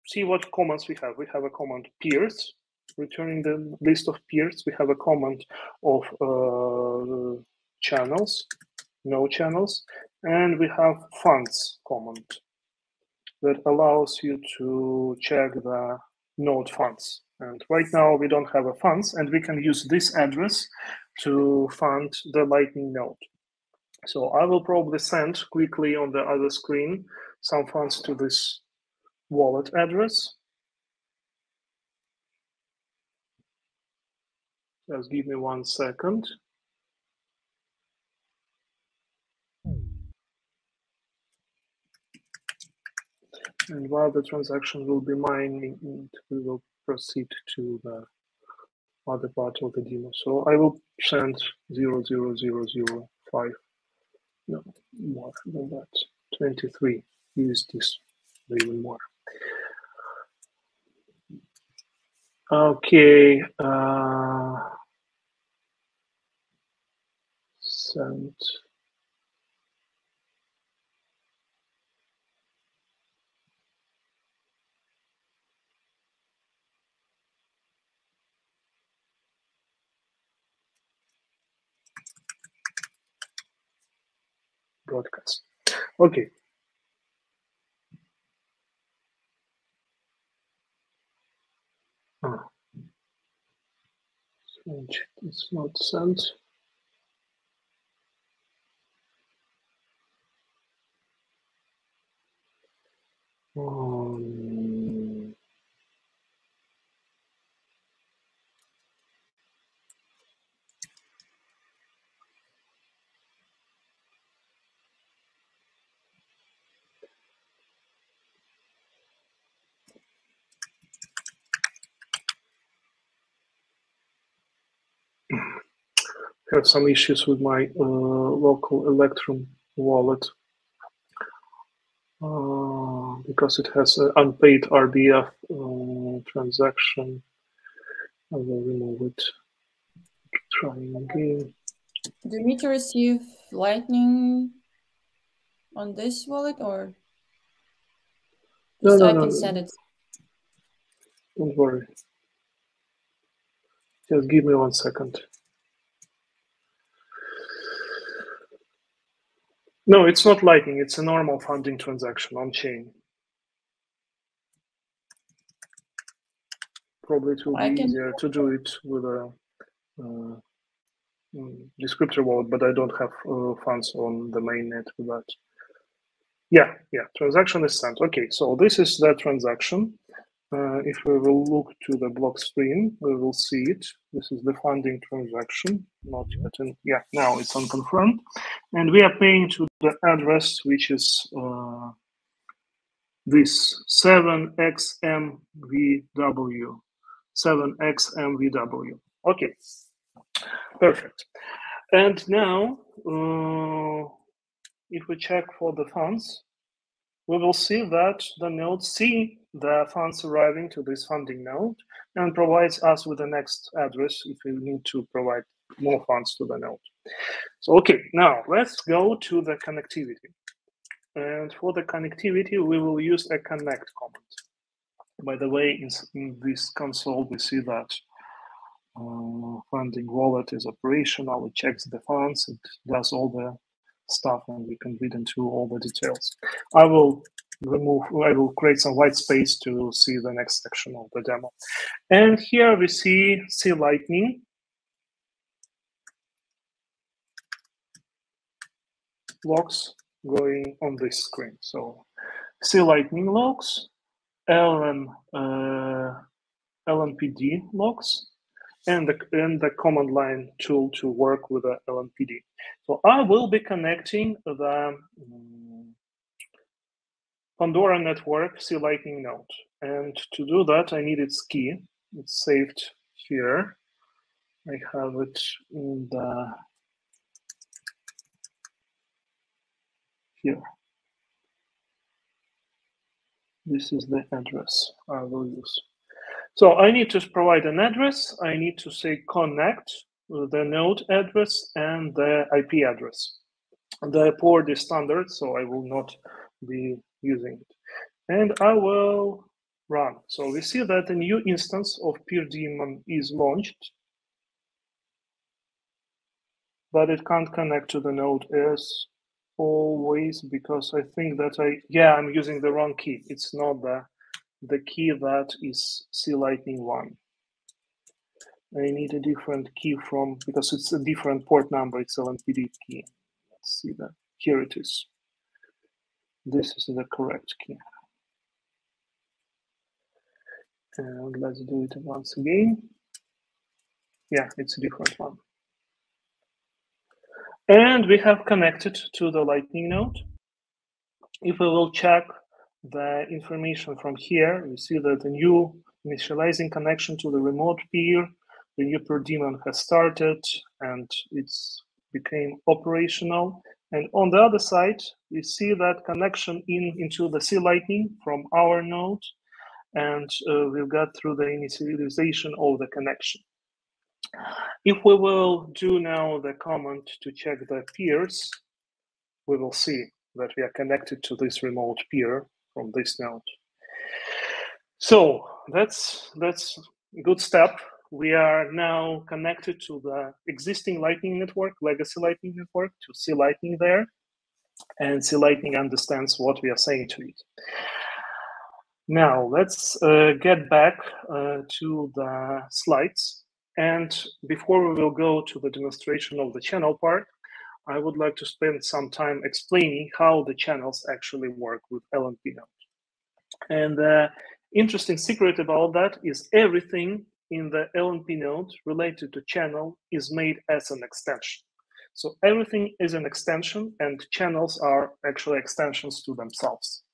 see what commands we have. We have a command peers, returning the list of peers. We have a command of channels, no channels, and we have funds command that allows you to check the node funds. And right now we don't have a funds, and we can use this address to fund the Lightning node. So I will probably send quickly on the other screen some funds to this wallet address. Just give me 1 second. And while the transaction will be mining, we will proceed to the other part of the demo. So I will send 0.0005, no more than that, 23 USDs, even more. Okay, send. Broadcast. Okay. It's not sent. Have some issues with my local Electrum wallet because it has an unpaid RBF transaction. I will remove it. Trying again. Do you need to receive Lightning on this wallet, or No, I can send it? Don't worry. Just give me 1 second. No, it's not Lightning. It's a normal funding transaction on chain. Probably it will be easier to do it with a descriptor wallet, but I don't have funds on the mainnet with that. Yeah, transaction is sent. Okay, so this is the transaction. If we will look to the block screen, we will see it. This is the funding transaction. Not yet. Yeah, now it's unconfirmed. And we are paying to the address, which is this 7XMVW. 7XMVW. Okay, perfect. And now, if we check for the funds, we will see that the node see the funds arriving to this funding node and provides us with the next address if we need to provide more funds to the node. So, okay, now let's go to the connectivity. And for the connectivity, we will use a connect command. By the way, in this console, we see that funding wallet is operational. It checks the funds, it does all the stuff, and we can read into all the details. I will create some white space to see the next section of the demo. And here we see Lightning logs going on this screen. So C Lightning logs, LNPD logs, and the command line tool to work with the LNPD. So I will be connecting the Pandora network C Lightning node. And to do that, I need its key. It's saved here. I have it in the here. This is the address I will use. So I need to provide an address. I need to say connect the node address and the IP address. The port is standard, so I will not be using it. And I will run. So we see that a new instance of PeerDaemon is launched, but it can't connect to the node as always, because I think that I'm using the wrong key. It's not the key that is C Lightning 1. I need a different key because it's a different port number. It's LNPD key. Let's see that. Here it is. This is the correct key. And let's do it once again. Yeah, it's a different one. And we have connected to the Lightning node. If we will check the information from here, we see that the new initializing connection to the remote peer, the new PeerDaemon has started and it's became operational. And on the other side, we see that connection into the C Lightning from our node, and we've got through the initialization of the connection. If we will do now the command to check the peers, we will see that we are connected to this remote peer from this node. So that's a good step. We are now connected to the existing Lightning network, legacy Lightning network, to C Lightning there, and C Lightning understands what we are saying to it. Now let's get back to the slides. And before we will go to the demonstration of the channel part, I would like to spend some time explaining how the channels actually work with LNP Node. And the interesting secret about that is everything in the LNP Node related to channel is made as an extension. So everything is an extension, and channels are actually extensions to themselves.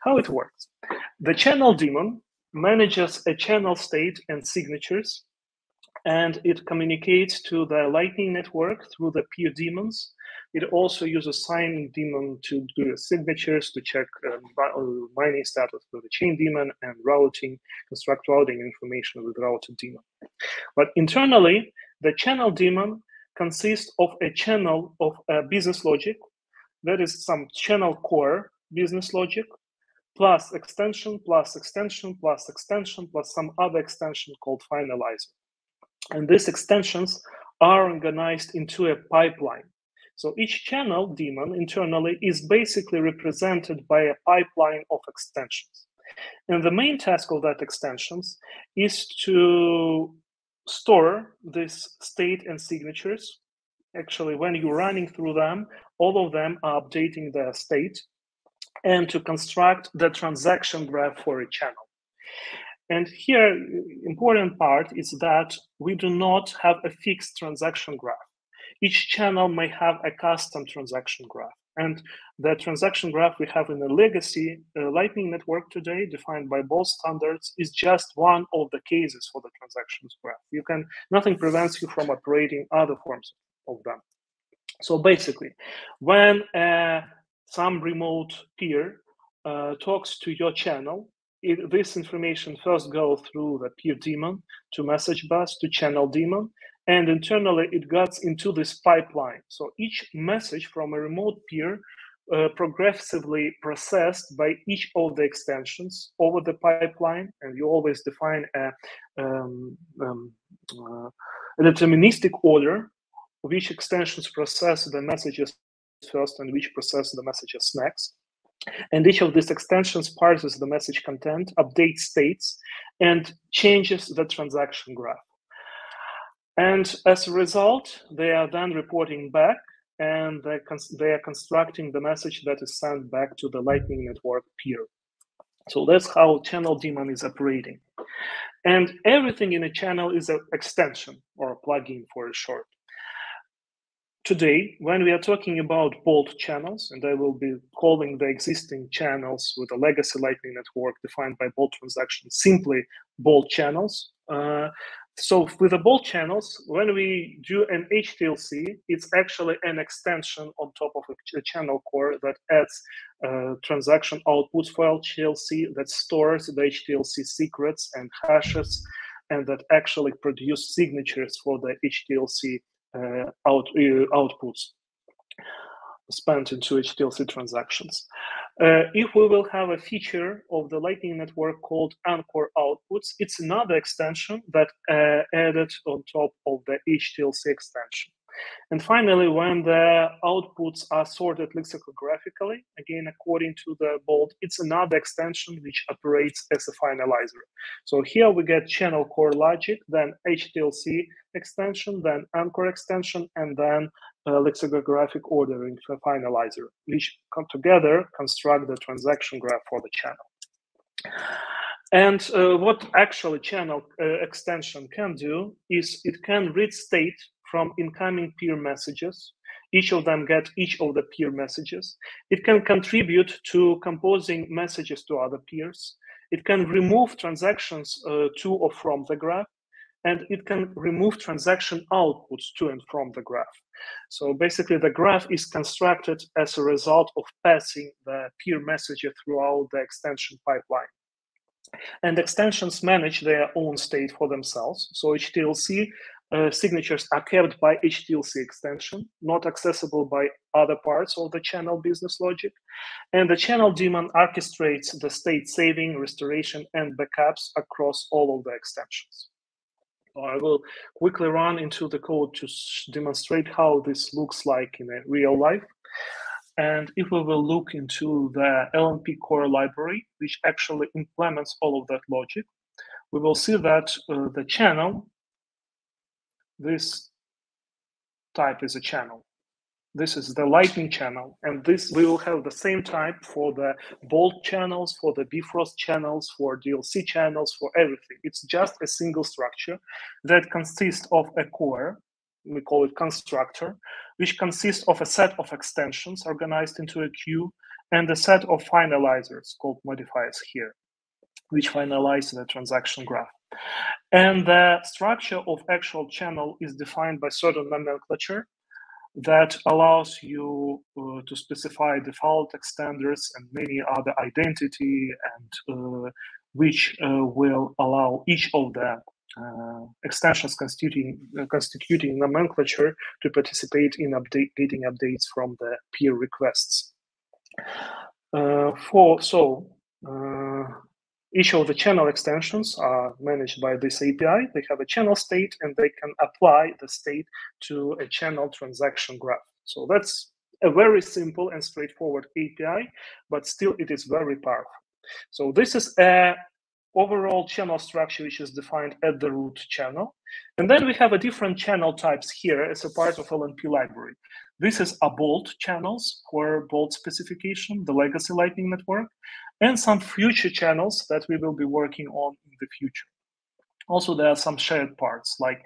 How it works? The channel daemon manages a channel state and signatures, and it communicates to the Lightning network through the PeerDaemons. It also uses signing daemon to do signatures, to check mining status with the chain daemon, and routing, construct routing information with routed daemon. But internally, the channel daemon consists of a channel of business logic, that is some channel core business logic, plus extension, plus extension, plus extension, plus some other extension called finalizer. And these extensions are organized into a pipeline. So each channel daemon internally is basically represented by a pipeline of extensions. And the main task of that extensions is to store this state and signatures. Actually, when you're running through them, all of them are updating their state, and to construct the transaction graph for a channel. And here, important part is that we do not have a fixed transaction graph. Each channel may have a custom transaction graph. And the transaction graph we have in the legacy Lightning network today, defined by both standards, is just one of the cases for the transactions graph. Nothing prevents you from operating other forms of them. So basically, when some remote peer talks to your channel, this information first goes through the peer daemon to message bus to channel daemon, and internally it gets into this pipeline. So each message from a remote peer progressively processed by each of the extensions over the pipeline, and you always define a deterministic order which extensions process the messages first and which process the messages next. And each of these extensions parses the message content, updates states, and changes the transaction graph. And as a result, they are then reporting back and they are constructing the message that is sent back to the Lightning Network peer. So that's how channel daemon is operating. And everything in a channel is an extension or a plugin for short. Today, when we are talking about bolt channels, and I will be calling the existing channels with a legacy Lightning Network defined by bolt transactions simply bolt channels. So with the bolt channels, when we do an HTLC, it's actually an extension on top of a channel core that adds transaction outputs for HTLC, that stores the HTLC secrets and hashes, and that actually produce signatures for the HTLC outputs spent into HTLC transactions. If we will have a feature of the Lightning Network called Anchor Outputs, it's another extension that added on top of the HTLC extension. And finally, when the outputs are sorted lexicographically, again, according to the bolt, it's another extension which operates as a finalizer. So here we get channel core logic, then HTLC extension, then anchor extension, and then lexicographic ordering for finalizer, which come together construct the transaction graph for the channel. And what actually channel extension can do is it can read state from incoming peer messages. Each of them get each of the peer messages. It can contribute to composing messages to other peers. It can remove transactions to or from the graph, and it can remove transaction outputs to and from the graph. So basically, the graph is constructed as a result of passing the peer message throughout the extension pipeline. And extensions manage their own state for themselves. So HTLC signatures are kept by HTLC extension, not accessible by other parts of the channel business logic. And the channel daemon orchestrates the state saving, restoration, and backups across all of the extensions. I will quickly run into the code to demonstrate how this looks like in a real life. And if we will look into the LNP core library, which actually implements all of that logic, we will see that the channel, this type is a channel. This is the Lightning channel, and this we will have the same type for the bolt channels, for the Bifrost channels, for DLC channels, for everything. It's just a single structure that consists of a core, we call it constructor, which consists of a set of extensions organized into a queue and a set of finalizers called modifiers here, which finalize the transaction graph. And the structure of actual channel is defined by certain nomenclature that allows you to specify default extenders and many other identity, and which will allow each of the extensions constituting nomenclature to participate in getting updates from the peer requests. Each of the channel extensions are managed by this API. They have a channel state, and they can apply the state to a channel transaction graph. So that's a very simple and straightforward API, but still it is very powerful. So this is a overall channel structure which is defined at the root channel. And then we have a different channel types here as a part of LNP library. This is a bolt channels for bolt specification, the legacy Lightning Network, and some future channels that we will be working on in the future. Also, there are some shared parts like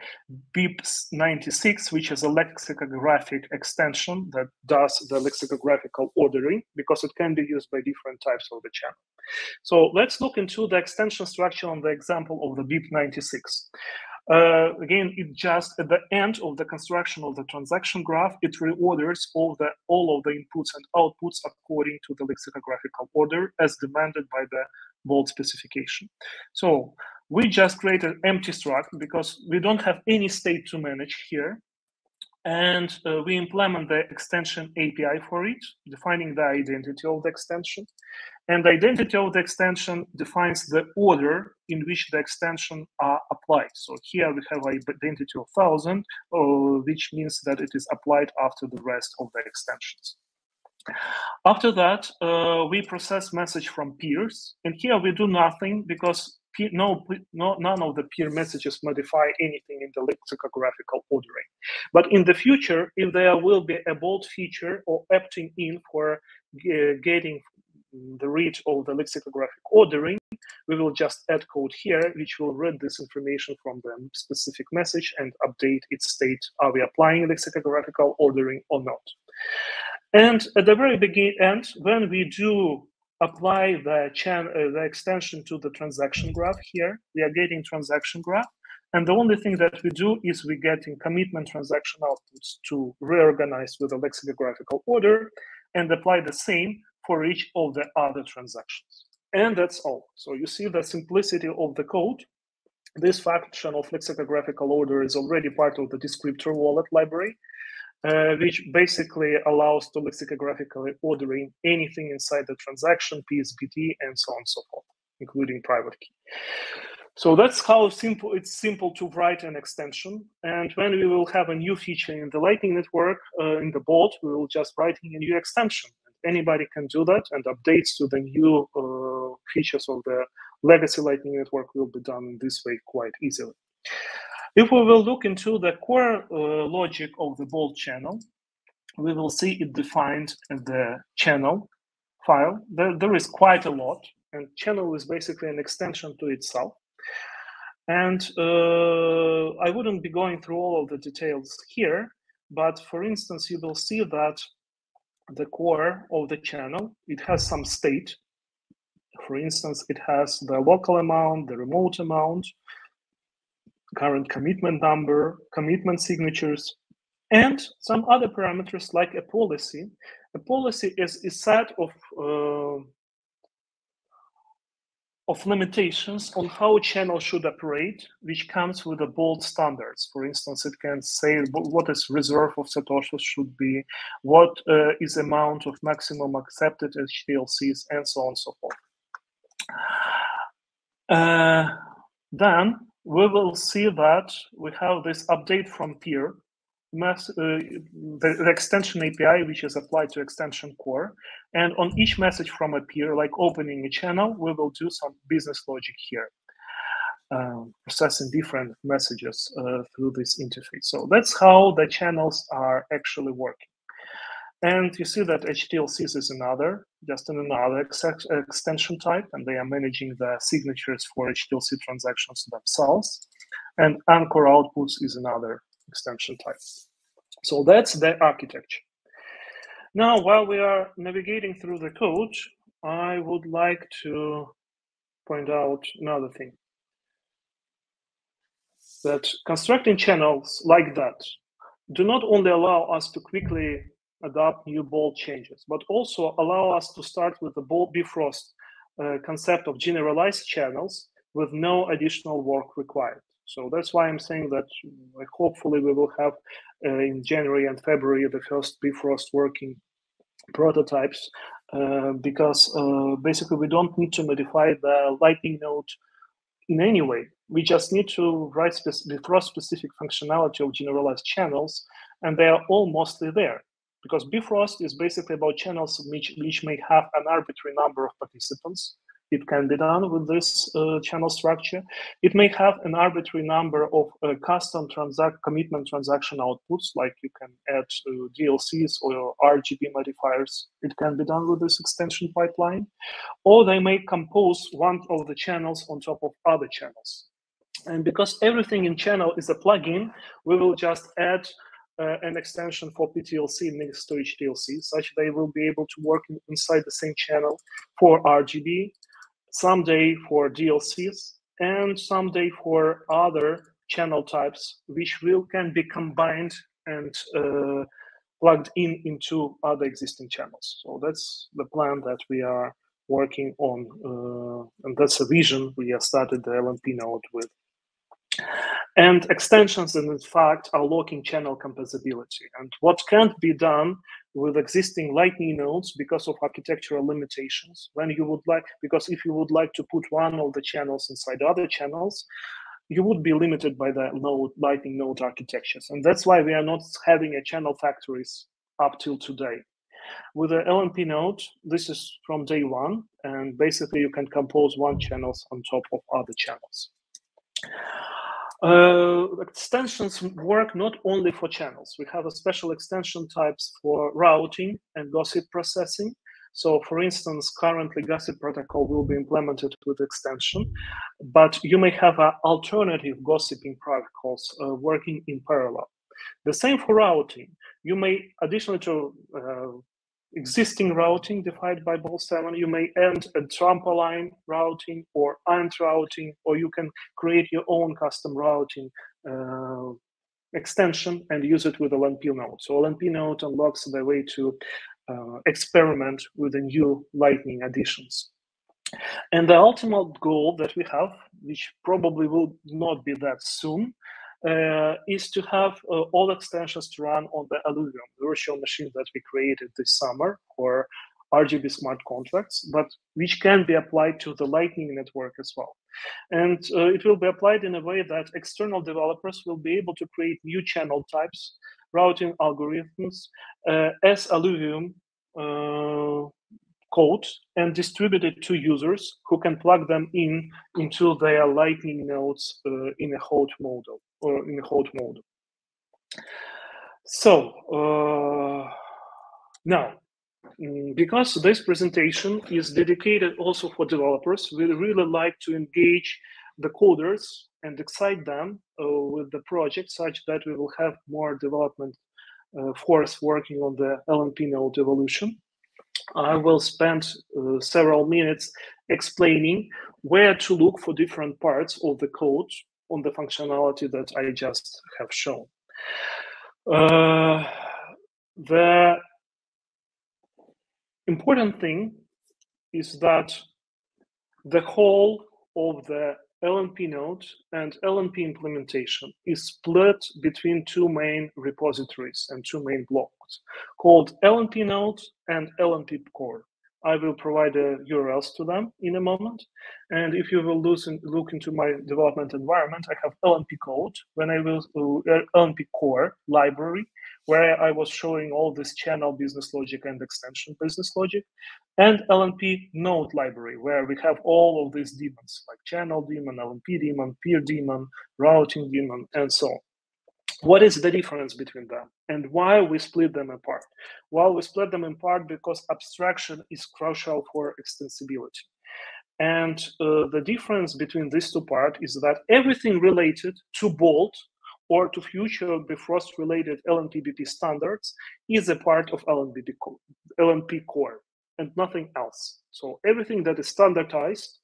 BIP96, which is a lexicographic extension that does the lexicographical ordering because it can be used by different types of the channel. So let's look into the extension structure on the example of the BIP96. Again, it just at the end of the construction of the transaction graph, it reorders all of the inputs and outputs according to the lexicographical order as demanded by the bolt specification. So we just created empty struct because we don't have any state to manage here. And we implement the extension API for it, defining the identity of the extension. And the identity of the extension defines the order in which the extension are applied. So here we have an identity of 1000, which means that it is applied after the rest of the extensions. After that, we process message from peers. And here we do nothing because none of the peer messages modify anything in the lexicographical ordering. But in the future, if there will be a bold feature or opting in for getting the read of the lexicographic ordering, we will just add code here, which will read this information from the specific message and update its state. Are we applying lexicographical ordering or not? And at the very end, when we do apply the extension to the transaction graph here, we are getting transaction graph. And the only thing that we do is we get in commitment transaction outputs to reorganize with a lexicographical order and apply the same for each of the other transactions. And that's all. So you see the simplicity of the code. This function of lexicographical order is already part of the descriptor wallet library, which basically allows to lexicographically ordering anything inside the transaction, PSBT, and so on and so forth, including private key. So that's how it's simple to write an extension. And when we will have a new feature in the Lightning Network, in the board, we will just write in a new extension. Anybody can do that, and updates to the new features of the legacy Lightning Network will be done in this way quite easily. If we will look into the core logic of the bold channel, we will see it defined in the channel file. There is quite a lot, and channel is basically an extension to itself. And I wouldn't be going through all of the details here, but for instance, you will see that the core of the channel, it has some state. For instance, it has the local amount, the remote amount, current commitment number, commitment signatures, and some other parameters like a policy. A policy is a set of limitations on how a channel should operate, which comes with the bold standards. For instance, it can say what is reserve of Satoshis should be, what is amount of maximum accepted HTLCs, and so on and so forth. Then we will see that we have this update from peer, the extension API, which is applied to extension core. And on each message from a peer, like opening a channel, we will do some business logic here, processing different messages through this interface. So that's how the channels are actually working. And you see that HTLCs is just another extension type, and they are managing the signatures for HTLC transactions themselves. And anchor outputs is another extension type. So that's the architecture. Now, while we are navigating through the code, I would like to point out another thing. That constructing channels like that do not only allow us to quickly adopt new bold changes, but also allow us to start with the bold Bifrost concept of generalized channels with no additional work required. So that's why I'm saying that hopefully we will have in January and February the first Bifrost working prototypes, because basically we don't need to modify the Lightning node in any way. We just need to write Bifrost specific functionality of generalized channels, and they are all mostly there. Because Bifrost is basically about channels which may have an arbitrary number of participants. It can be done with this channel structure. It may have an arbitrary number of custom commitment transaction outputs, like you can add DLCs or RGB modifiers. It can be done with this extension pipeline. Or they may compose one of the channels on top of other channels. And because everything in channel is a plugin, we will just add an extension for PTLC next to HTLC, such they will be able to work inside the same channel for RGB, someday for DLCs, and someday for other channel types, which can be combined and plugged into other existing channels. So that's the plan that we are working on, and that's a vision we have started the LNP node with. And extensions, in fact, are locking channel compatibility. And what can't be done with existing Lightning nodes because of architectural limitations, because if you would like to put one of the channels inside other channels, you would be limited by the Lightning node architectures. And that's why we are not having a channel factories up till today. With the LNP node, this is from day one, and basically you can compose one channel on top of other channels. Extensions work not only for channels. We have a special extension types for routing and gossip processing. So for instance, currently gossip protocol will be implemented with extension, but you may have alternative gossiping protocols working in parallel. The same for routing. You may, additionally to existing routing defined by Ball7, you may add a trampoline routing or ANT routing, or you can create your own custom routing extension and use it with LNP node. So LNP node unlocks the way to experiment with the new Lightning additions. And the ultimate goal that we have, which probably will not be that soon, is to have all extensions to run on the Alluvium, the virtual machine that we created this summer for RGB smart contracts, but which can be applied to the Lightning Network as well. And it will be applied in a way that external developers will be able to create new channel types, routing algorithms as Alluvium code and distribute it to users who can plug them into their Lightning nodes in a hot model or in a hot mode. So now, because this presentation is dedicated also for developers, we really like to engage the coders and excite them with the project such that we will have more development force working on the LNP node evolution. I will spend several minutes explaining where to look for different parts of the code on the functionality that I just have shown. The important thing is that the whole of the LNP node and LNP implementation is split between two main repositories and two main blocks called LNP node and LNP core. I will provide URLs to them in a moment. And if you will look into my development environment, I have LNP code, when I will LNP core library, where I was showing all this channel business logic and extension business logic, and LNP node library, where we have all of these daemons, like channel daemon, LNP daemon, peer daemon, routing daemon, and so on. What is the difference between them and why we split them apart? Well, we split them apart because abstraction is crucial for extensibility. And the difference between these two parts is that everything related to Bolt or to future Bifrost related LNPBP standards is a part of LNP core and nothing else. So everything that is standardized,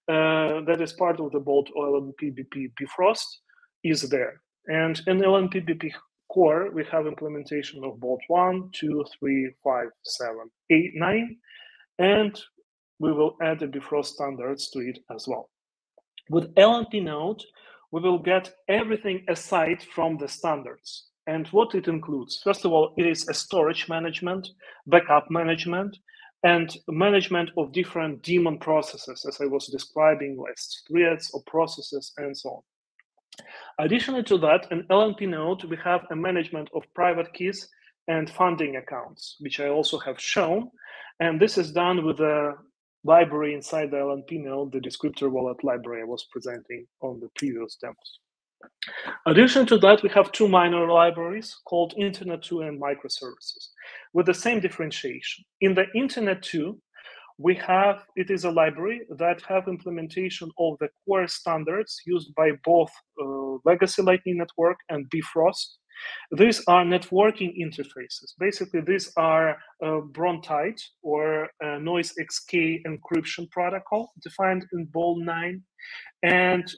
that is part of the Bolt or LNPBP Bifrost is there. And in LNPBP core, we have implementation of Bolt 1, 2, 3, 5, 7, 8, 9, and we will add the Bifrost standards to it as well. With LNP node, we will get everything aside from the standards. And what it includes, first of all, it is a storage management, backup management, and management of different daemon processes, as I was describing, like threads or processes and so on. Additionally to that, in LNP node, we have a management of private keys and funding accounts, which I also have shown. And this is done with a library inside the LNP node, the descriptor wallet library I was presenting on the previous demos. Addition to that, we have two minor libraries called Internet2 and Microservices with the same differentiation. In the Internet2, we have, it is a library that have implementation of the core standards used by both legacy Lightning Network and Bifrost. These are networking interfaces. Basically, these are Brontite or Noise XK encryption protocol defined in Ball 9. And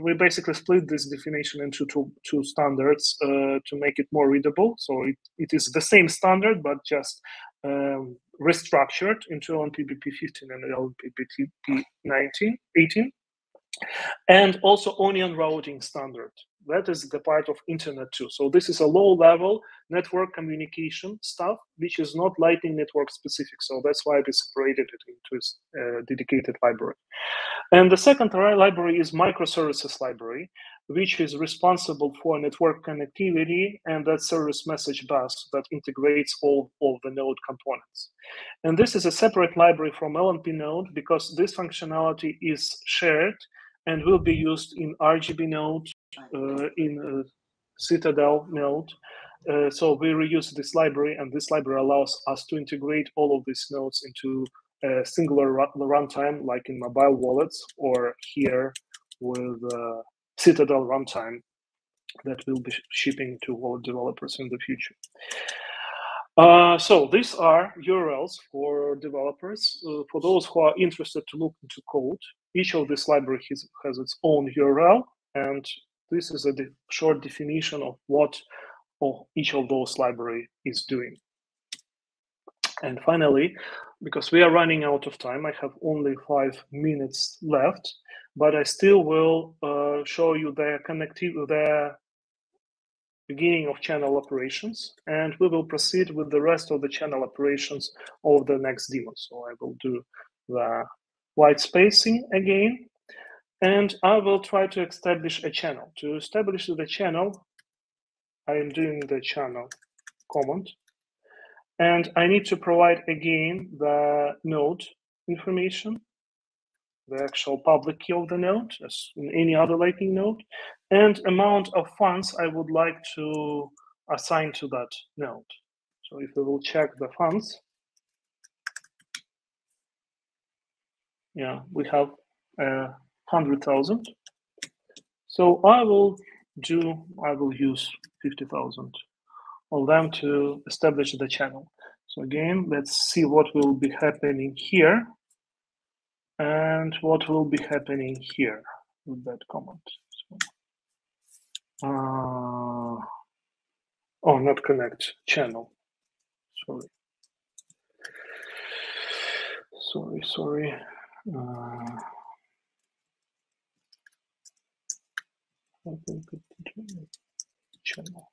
we basically split this definition into two standards to make it more readable. So it is the same standard, but just restructured into LNPBP 15 and LNPBP 18. And also onion routing standard. That is the part of Internet2. So this is a low-level network communication stuff, which is not Lightning Network specific. So that's why we separated it into a dedicated library. And the second library is Microservices Library, which is responsible for network connectivity, and that service message bus that integrates all of the node components. And this is a separate library from LNP Node because this functionality is shared and will be used in RGB Node, in Citadel Node. So we reuse this library, and this library allows us to integrate all of these nodes into a singular runtime, like in mobile wallets, or here with Citadel Runtime that will be shipping to all developers in the future. So these are URLs for developers. For those who are interested to look into code, each of these libraries has its own URL, and this is a short definition of what each of those libraries is doing. And finally, because we are running out of time, I have only 5 minutes left, but I still will show you the beginning of channel operations, and we will proceed with the rest of the channel operations of the next demo. So I will do the white spacing again, and I will try to establish a channel. To establish the channel, I am doing the channel command, and I need to provide again the node information, the actual public key of the node, as in any other Lightning node, and amount of funds I would like to assign to that node. So if we will check the funds, yeah, we have 100,000. So I will use 50,000 of them to establish the channel. So again, let's see what will be happening here and what will be happening here with that command. So, oh, not connect channel. Sorry. Channel.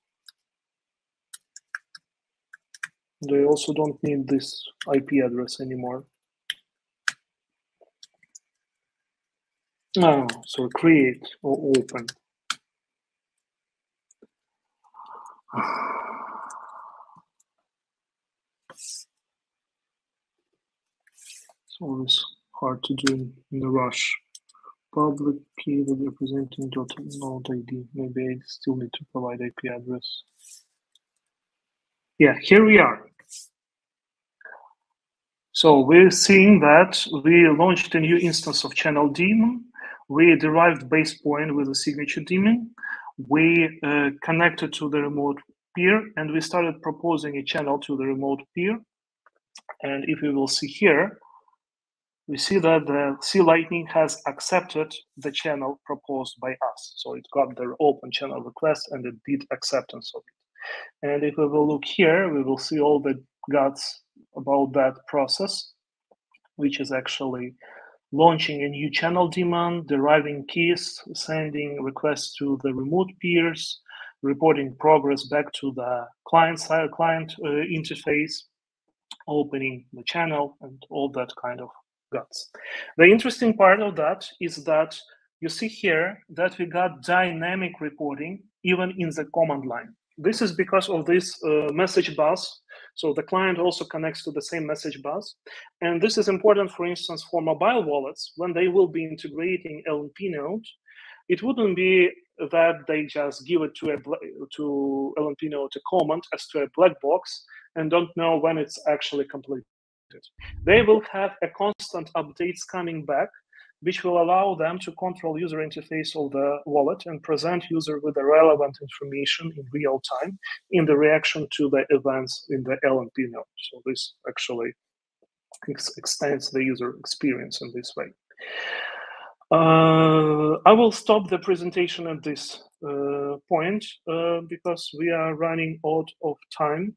They also don't need this IP address anymore. Oh, so create or open. It's always hard to do in a rush. Public key with representing .node ID. Maybe I still need to provide IP address. Yeah, here we are. So we're seeing that we launched a new instance of channel daemon. We derived base point with a signature daemon. We connected to the remote peer, and we started proposing a channel to the remote peer. And if we will see here, we see that the C Lightning has accepted the channel proposed by us. So it got the open channel request and it did acceptance of it. And if we will look here, we will see all the guts about that process, which is actually launching a new channel daemon, deriving keys, sending requests to the remote peers, reporting progress back to the client interface, opening the channel, and all that kind of guts. The interesting part of that is that you see here that we got dynamic reporting even in the command line. This is because of this message bus. So the client also connects to the same message bus. And this is important, for instance, for mobile wallets, when they will be integrating LNP Node. It wouldn't be that they just give it to LNP Node a command as to a black box and don't know when it's actually completed. They will have a constant updates coming back, which will allow them to control user interface of the wallet and present user with the relevant information in real time in the reaction to the events in the LNP node. So this actually extends the user experience in this way. I will stop the presentation at this point because we are running out of time.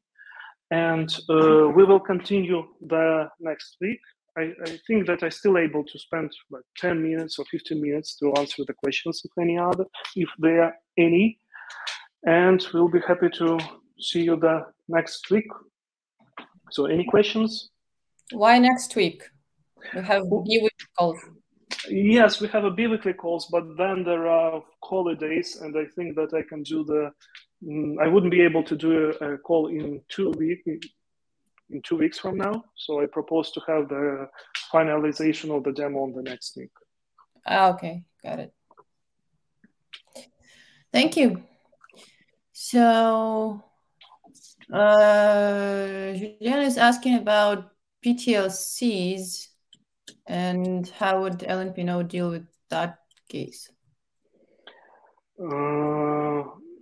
And we will continue the next week. I think that I'm still able to spend like 10 minutes or 15 minutes to answer the questions, if there are any. And we'll be happy to see you the next week. So any questions? Why next week? We have a week called. Yes, we have a biweekly calls, but then there are holidays, and I think that I can do I wouldn't be able to do a call in 2 weeks from now. So I propose to have the finalization of the demo on the next week. Okay, got it. Thank you. So Julian is asking about PTLCs and how would LNP Node deal with that case?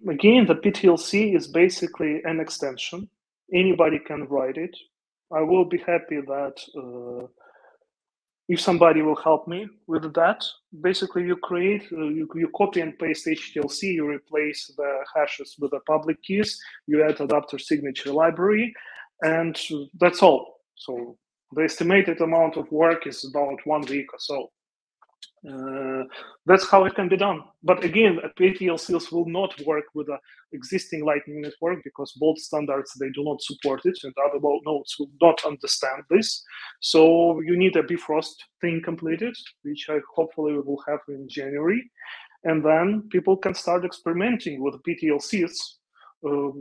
Again, the PTLC is basically an extension. Anybody can write it. I will be happy that if somebody will help me with that. Basically, you create, you copy and paste HTLC, you replace the hashes with the public keys, you add adapter signature library, and that's all. So the estimated amount of work is about 1 week or so. That's how it can be done. But again, PTLCs will not work with the existing Lightning Network because both standards, they do not support it, and other nodes will not understand this. So you need a Bifrost thing completed, which I hopefully will have in January. And then people can start experimenting with PTLCs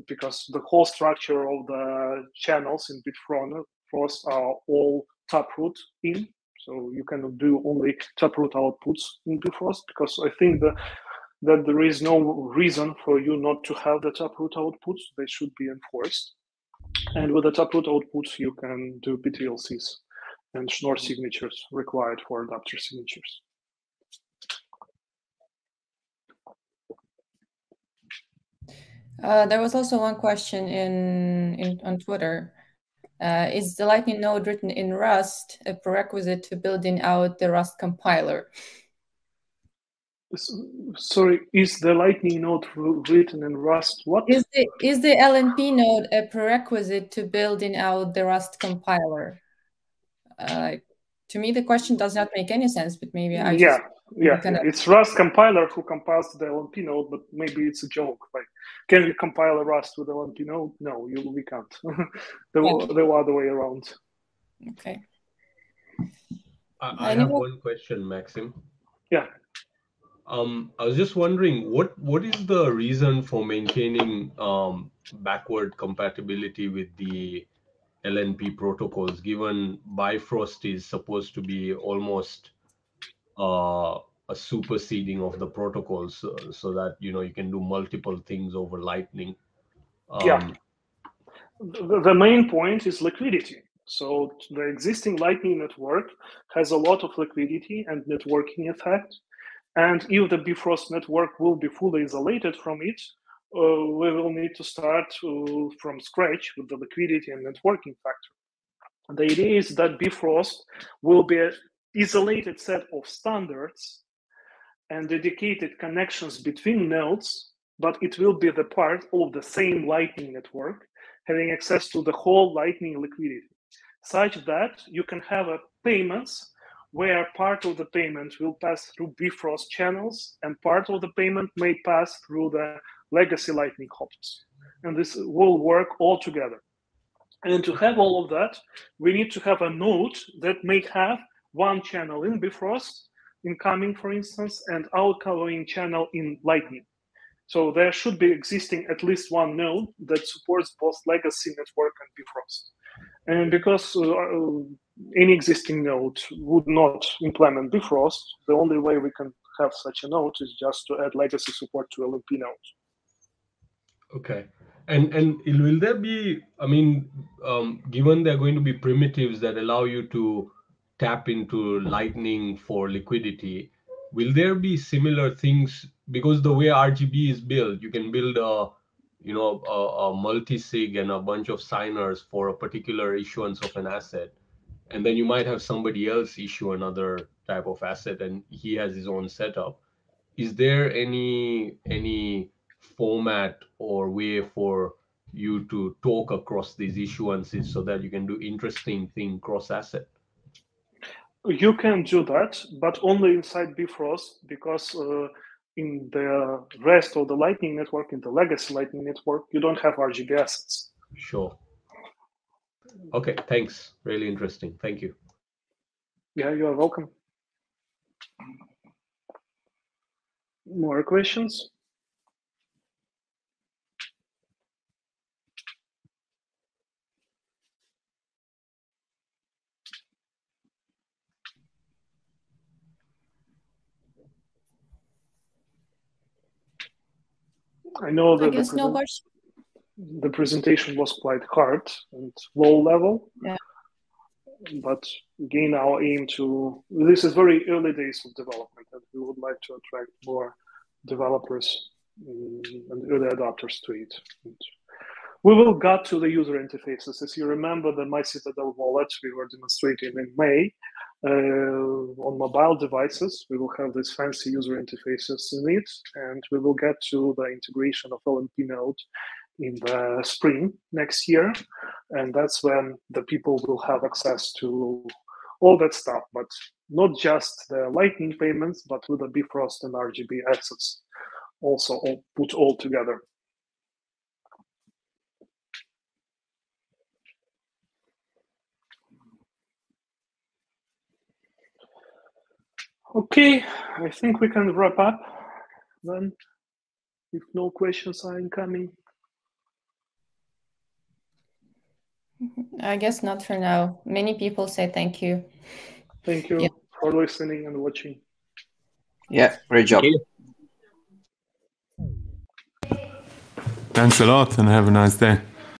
because the whole structure of the channels in Bifrost are all taproot in. So you cannot do only taproot outputs in Bifrost because I think that there is no reason for you not to have the taproot outputs. They should be enforced. And with the taproot outputs, you can do PTLCs and Schnorr signatures required for adapter signatures. There was also one question on Twitter. Is the Lightning Node written in Rust a prerequisite to building out the Rust compiler? Sorry, is the Lightning Node written in Rust? What? Is the LNP Node a prerequisite to building out the Rust compiler? To me, the question does not make any sense, but maybe I just... Yeah. It's Rust compiler who compiles the LNP node, but maybe it's a joke. Like, can we compile a Rust with LNP node? No, we can't. They were other way around. Okay. I have one question, Maxim. Yeah. I was just wondering, what is the reason for maintaining backward compatibility with the LNP protocols, given Bifrost is supposed to be almost a superseding of the protocols, so that you can do multiple things over Lightning? The main point is liquidity. So the existing Lightning network has a lot of liquidity and networking effect. And if the Bifrost network will be fully isolated from it, we will need to start from scratch with the liquidity and networking factor. The idea is that Bifrost will be an isolated set of standards and dedicated connections between nodes, but it will be the part of the same Lightning network, having access to the whole Lightning liquidity, such that you can have payments where part of the payment will pass through Bifrost channels and part of the payment may pass through the legacy Lightning hops. And this will work all together. And to have all of that, we need to have a node that may have one channel in Bifrost, incoming, for instance, and outgoing channel in Lightning. So there should be existing at least one node that supports both legacy network and Bifrost. And because any existing node would not implement Bifrost, the only way we can have such a node is just to add legacy support to LNP nodes. Okay. And will there be, given there are going to be primitives that allow you to tap into Lightning for liquidity, will there be similar things? Because the way RGB is built, you can build a multisig and a bunch of signers for a particular issuance of an asset. And then you might have somebody else issue another type of asset and he has his own setup. Is there any format or way for you to talk across these issuances so that you can do interesting thing cross-asset? You can do that, but only inside Bifrost, because in the rest of the Lightning network, in the legacy Lightning network, you don't have RGB assets. Sure. Okay, thanks. Really interesting. Thank you. Yeah, you are welcome. More questions? I know that the presentation was quite hard and low level. Yeah. But again, our aim this is very early days of development, and we would like to attract more developers and early adopters to it. And we will get to the user interfaces. As you remember, the My Citadel wallet we were demonstrating in May on mobile devices. We will have these fancy user interfaces in it, and we will get to the integration of LNP Node in the spring next year, and that's when the people will have access to all that stuff, but not just the Lightning payments, but with the Bifrost and RGB assets also all put all together. Okay, I think we can wrap up then, if no questions are incoming. I guess not for now. Many people say thank you. Thank you for listening and watching. Yeah, great job. Thanks a lot and have a nice day.